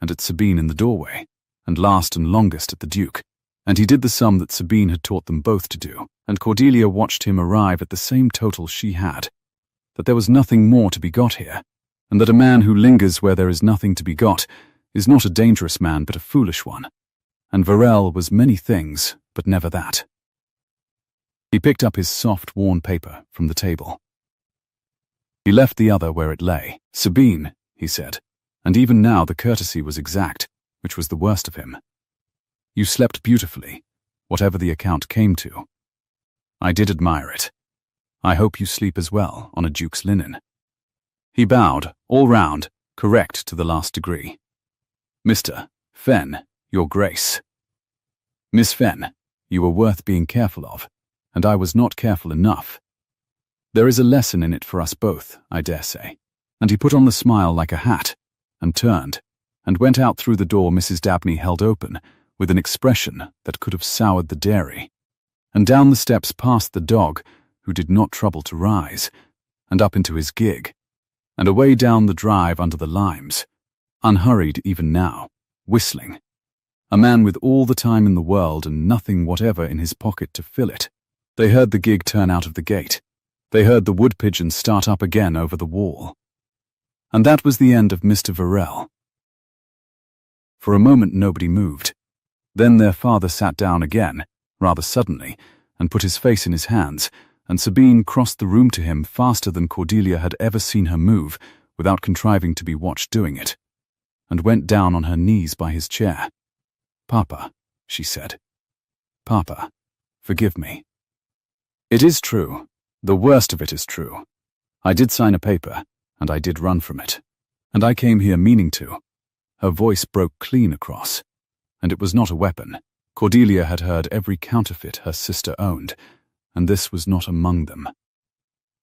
and at Sabine in the doorway, and last and longest at the Duke, and he did the sum that Sabine had taught them both to do, and Cordelia watched him arrive at the same total she had, that there was nothing more to be got here, and that a man who lingers where there is nothing to be got is not a dangerous man but a foolish one, and Varel was many things, but never that. He picked up his soft, worn paper from the table. He left the other where it lay. Sabine, he said, and even now the courtesy was exact, which was the worst of him. You slept beautifully, whatever the account came to. I did admire it. I hope you sleep as well on a duke's linen. He bowed, all round, correct to the last degree. Mr. Fenn, your grace. Miss Fenn, you were worth being careful of, and I was not careful enough. There is a lesson in it for us both, I dare say. And he put on the smile like a hat, and turned, and went out through the door Mrs. Dabney held open, with an expression that could have soured the dairy, and down the steps past the dog, who did not trouble to rise, and up into his gig, and away down the drive under the limes, unhurried even now, whistling. A man with all the time in the world and nothing whatever in his pocket to fill it. They heard the gig turn out of the gate. They heard the wood pigeon start up again over the wall. And that was the end of Mr. Varel. For a moment nobody moved. Then their father sat down again, rather suddenly, and put his face in his hands, and Sabine crossed the room to him faster than Cordelia had ever seen her move, without contriving to be watched doing it, and went down on her knees by his chair. Papa, she said. Papa, forgive me. It is true. The worst of it is true. I did sign a paper, and I did run from it. And I came here meaning to. Her voice broke clean across. And it was not a weapon. Cordelia had heard every counterfeit her sister owned, and this was not among them.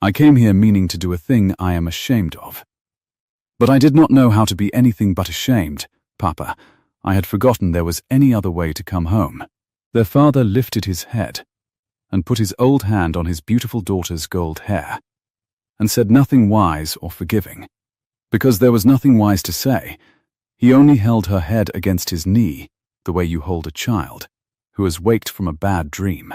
I came here meaning to do a thing I am ashamed of. But I did not know how to be anything but ashamed, Papa. I had forgotten there was any other way to come home. Their father lifted his head, and put his old hand on his beautiful daughter's gold hair, and said nothing wise or forgiving, because there was nothing wise to say. He only held her head against his knee, the way you hold a child, who has waked from a bad dream.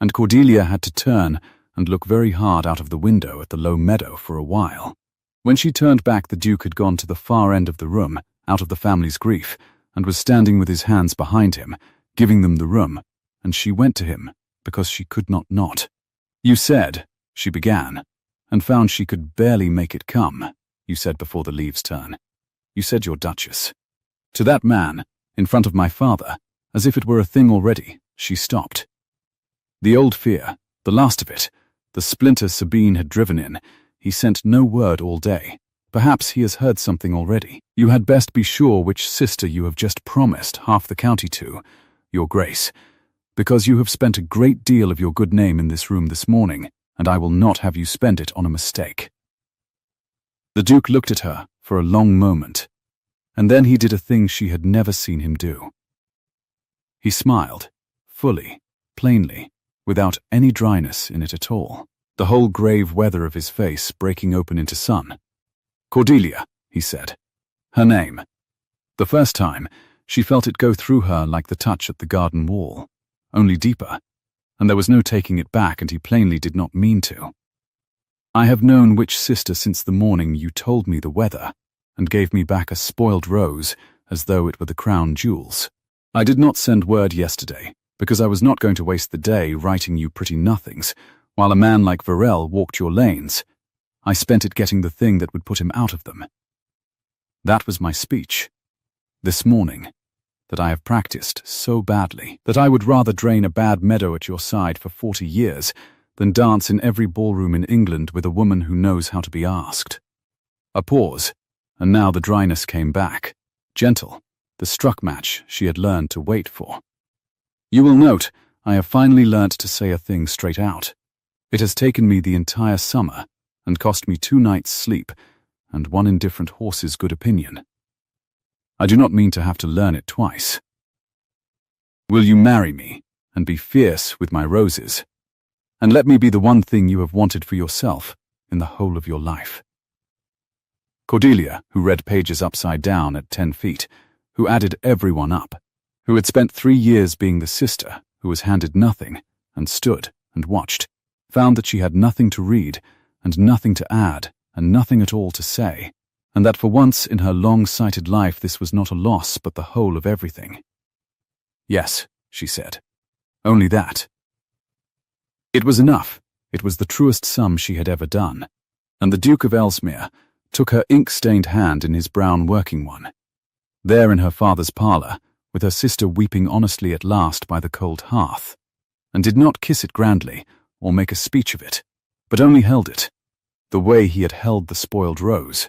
And Cordelia had to turn and look very hard out of the window at the low meadow for a while. When she turned back, the Duke had gone to the far end of the room, out of the family's grief, and was standing with his hands behind him, giving them the room, and she went to him, because she could not. You said, she began, and found she could barely make it come, you said before the leaves turn. You said your Duchess. To that man, in front of my father, as if it were a thing already, she stopped. The old fear, the last of it, the splinter Sabine had driven in, he sent no word all day. Perhaps he has heard something already. You had best be sure which sister you have just promised half the county to, your grace, because you have spent a great deal of your good name in this room this morning, and I will not have you spend it on a mistake. The Duke looked at her for a long moment, and then he did a thing she had never seen him do. He smiled, fully, plainly, without any dryness in it at all, the whole grave weather of his face breaking open into sun. Cordelia, he said. Her name. The first time, she felt it go through her like the touch at the garden wall, only deeper, and there was no taking it back, and he plainly did not mean to. I have known which sister since the morning you told me the weather, and gave me back a spoiled rose as though it were the crown jewels. I did not send word yesterday, because I was not going to waste the day writing you pretty nothings, while a man like Varel walked your lanes. I spent it getting the thing that would put him out of them. That was my speech, this morning, that I have practiced so badly that I would rather drain a bad meadow at your side for 40 years than dance in every ballroom in England with a woman who knows how to be asked. A pause, and now the dryness came back, gentle, the struck match she had learned to wait for. You will note, I have finally learnt to say a thing straight out. It has taken me the entire summer, and cost me 2 nights' sleep, and one indifferent horse's good opinion. I do not mean to have to learn it twice. Will you marry me and be fierce with my roses, and let me be the one thing you have wanted for yourself in the whole of your life? Cordelia, who read pages upside down at 10 feet, who added everyone up, who had spent 3 years being the sister who was handed nothing and stood and watched, found that she had nothing to read and nothing to add and nothing at all to say, and that for once in her long-sighted life this was not a loss but the whole of everything. Yes, she said. Only that. It was enough. It was the truest sum she had ever done, and the Duke of Ellesmere took her ink-stained hand in his brown working one. There in her father's parlour, with her sister weeping honestly at last by the cold hearth, and did not kiss it grandly or make a speech of it, but only held it, the way he had held the spoiled rose,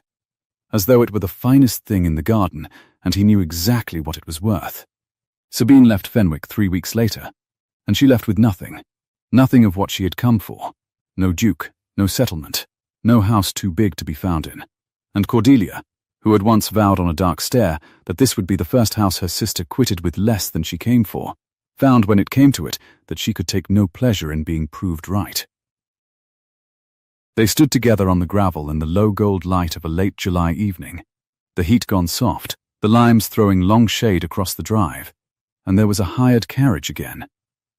as though it were the finest thing in the garden and he knew exactly what it was worth. Sabine left Fenwick 3 weeks later, and she left with nothing, nothing of what she had come for, no duke, no settlement, no house too big to be found in, and Cordelia, who had once vowed on a dark stair that this would be the first house her sister quitted with less than she came for, found when it came to it that she could take no pleasure in being proved right. They stood together on the gravel in the low gold light of a late July evening, the heat gone soft, the limes throwing long shade across the drive, and there was a hired carriage again,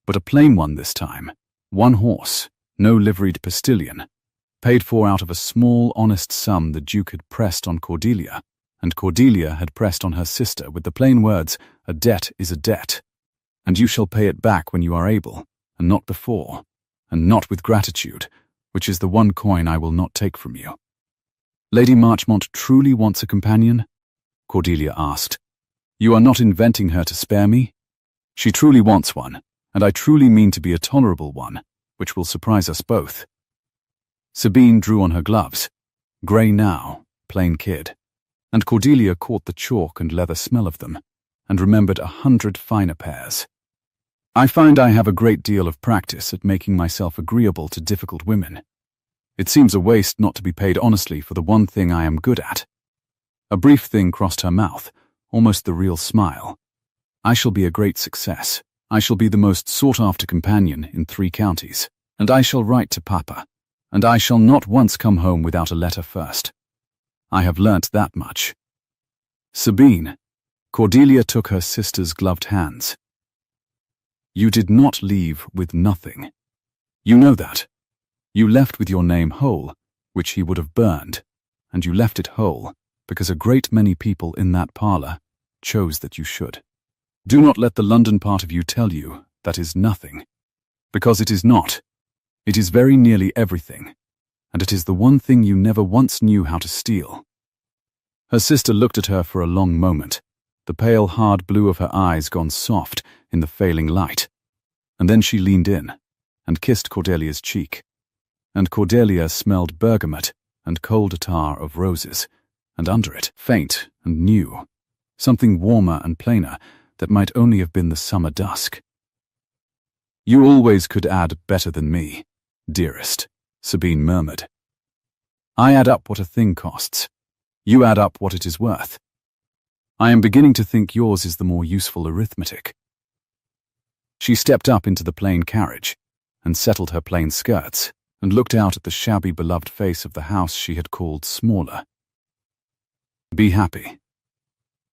but a plain one this time, 1 horse, no liveried postilion, paid for out of a small, honest sum the Duke had pressed on Cordelia, and Cordelia had pressed on her sister with the plain words, "A debt is a debt, and you shall pay it back when you are able, and not before, and not with gratitude, which is the one coin I will not take from you." "Lady Marchmont truly wants a companion?" Cordelia asked. "You are not inventing her to spare me? She truly wants one, and I truly mean to be a tolerable one, which will surprise us both." Sabine drew on her gloves, grey now, plain kid, and Cordelia caught the chalk and leather smell of them, and remembered 100 finer pairs. "I find I have a great deal of practice at making myself agreeable to difficult women. It seems a waste not to be paid honestly for the one thing I am good at." A brief thing crossed her mouth, almost the real smile. "I shall be a great success. I shall be the most sought-after companion in 3 counties, and I shall write to Papa, and I shall not once come home without a letter first. I have learnt that much." "Sabine," Cordelia took her sister's gloved hands. "You did not leave with nothing. You know that. You left with your name whole, which he would have burned, and you left it whole because a great many people in that parlour chose that you should. Do not let the London part of you tell you that is nothing, because it is not. It is very nearly everything, and it is the one thing you never once knew how to steal." Her sister looked at her for a long moment, the pale hard blue of her eyes gone soft in the failing light, and then she leaned in and kissed Cordelia's cheek, and Cordelia smelled bergamot and cold attar of roses, and under it, faint and new, something warmer and plainer that might only have been the summer dusk. "You always could add better than me, dearest," Sabine murmured. "I add up what a thing costs. You add up what it is worth. I am beginning to think yours is the more useful arithmetic." She stepped up into the plain carriage and settled her plain skirts and looked out at the shabby beloved face of the house she had called smaller. "Be happy.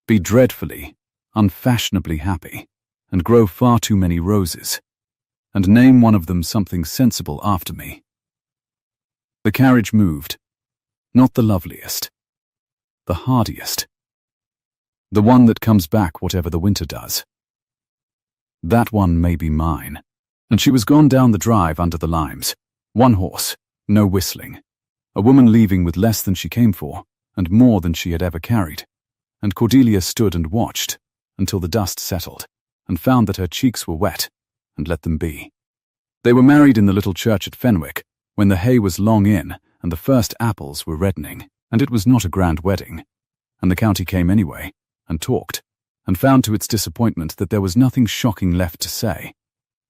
Be dreadfully, unfashionably happy, and grow far too many roses, and name one of them something sensible after me." The carriage moved, not the loveliest, the hardiest, the one that comes back whatever the winter does. That one may be mine. And she was gone down the drive under the limes, 1 horse, no whistling, a woman leaving with less than she came for, and more than she had ever carried, and Cordelia stood and watched until the dust settled, and found that her cheeks were wet, and let them be. They were married in the little church at Fenwick, when the hay was long in, and the first apples were reddening, and it was not a grand wedding, and the county came anyway, and talked, and found to its disappointment that there was nothing shocking left to say,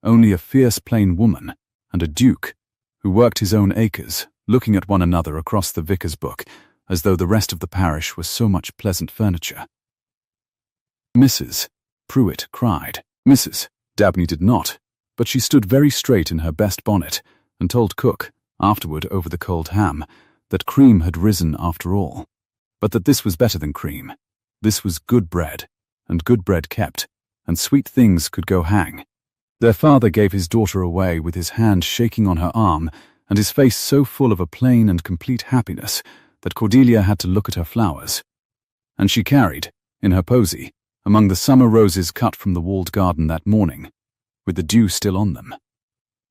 only a fierce plain woman, and a duke, who worked his own acres, looking at one another across the vicar's book, as though the rest of the parish was so much pleasant furniture. Mrs. Pruitt cried. Mrs. Dabney did not, but she stood very straight in her best bonnet and told cook, afterward over the cold ham, that cream had risen after all, but that this was better than cream. This was good bread, and good bread kept, and sweet things could go hang. Their father gave his daughter away with his hand shaking on her arm and his face so full of a plain and complete happiness that Cordelia had to look at her flowers. And she carried, in her posy, among the summer roses cut from the walled garden that morning, with the dew still on them,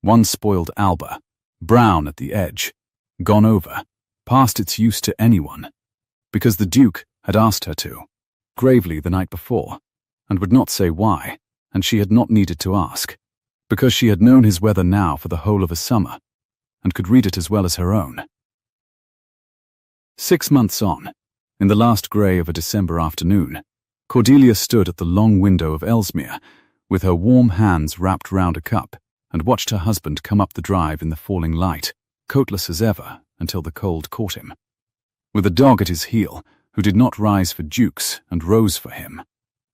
one spoiled alba, brown at the edge, gone over, past its use to anyone, because the Duke had asked her to, gravely the night before, and would not say why, and she had not needed to ask, because she had known his weather now for the whole of a summer, and could read it as well as her own. 6 months on, in the last grey of a December afternoon, Cordelia stood at the long window of Ellesmere, with her warm hands wrapped round a cup, and watched her husband come up the drive in the falling light, coatless as ever, until the cold caught him, with a dog at his heel who did not rise for Dukes and rose for him,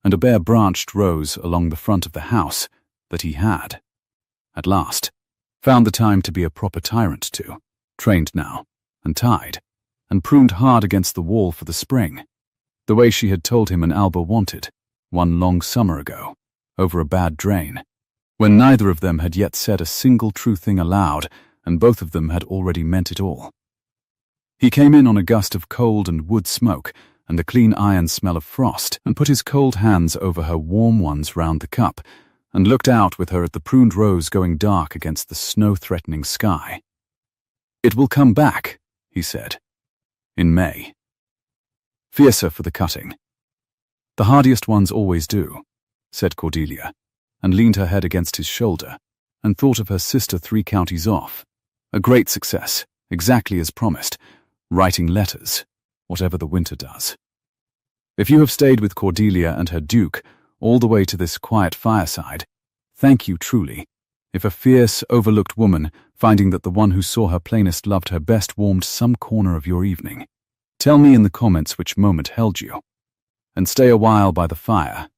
and a bare-branched rose along the front of the house that he had, at last, found the time to be a proper tyrant to, trained now, and tied, and pruned hard against the wall for the spring, the way she had told him an Alba wanted, one long summer ago, over a bad drain, when neither of them had yet said a single true thing aloud, and both of them had already meant it all. He came in on a gust of cold and wood smoke, and the clean iron smell of frost, and put his cold hands over her warm ones round the cup, and looked out with her at the pruned rose going dark against the snow-threatening sky. "It will come back," he said, "in May. Fiercer for the cutting." "The hardiest ones always do," said Cordelia, and leaned her head against his shoulder, and thought of her sister 3 counties off, a great success, exactly as promised, writing letters, whatever the winter does. If you have stayed with Cordelia and her Duke all the way to this quiet fireside, thank you truly. If a fierce, overlooked woman, finding that the one who saw her plainest loved her best, warmed some corner of your evening, tell me in the comments which moment held you, and stay a while by the fire,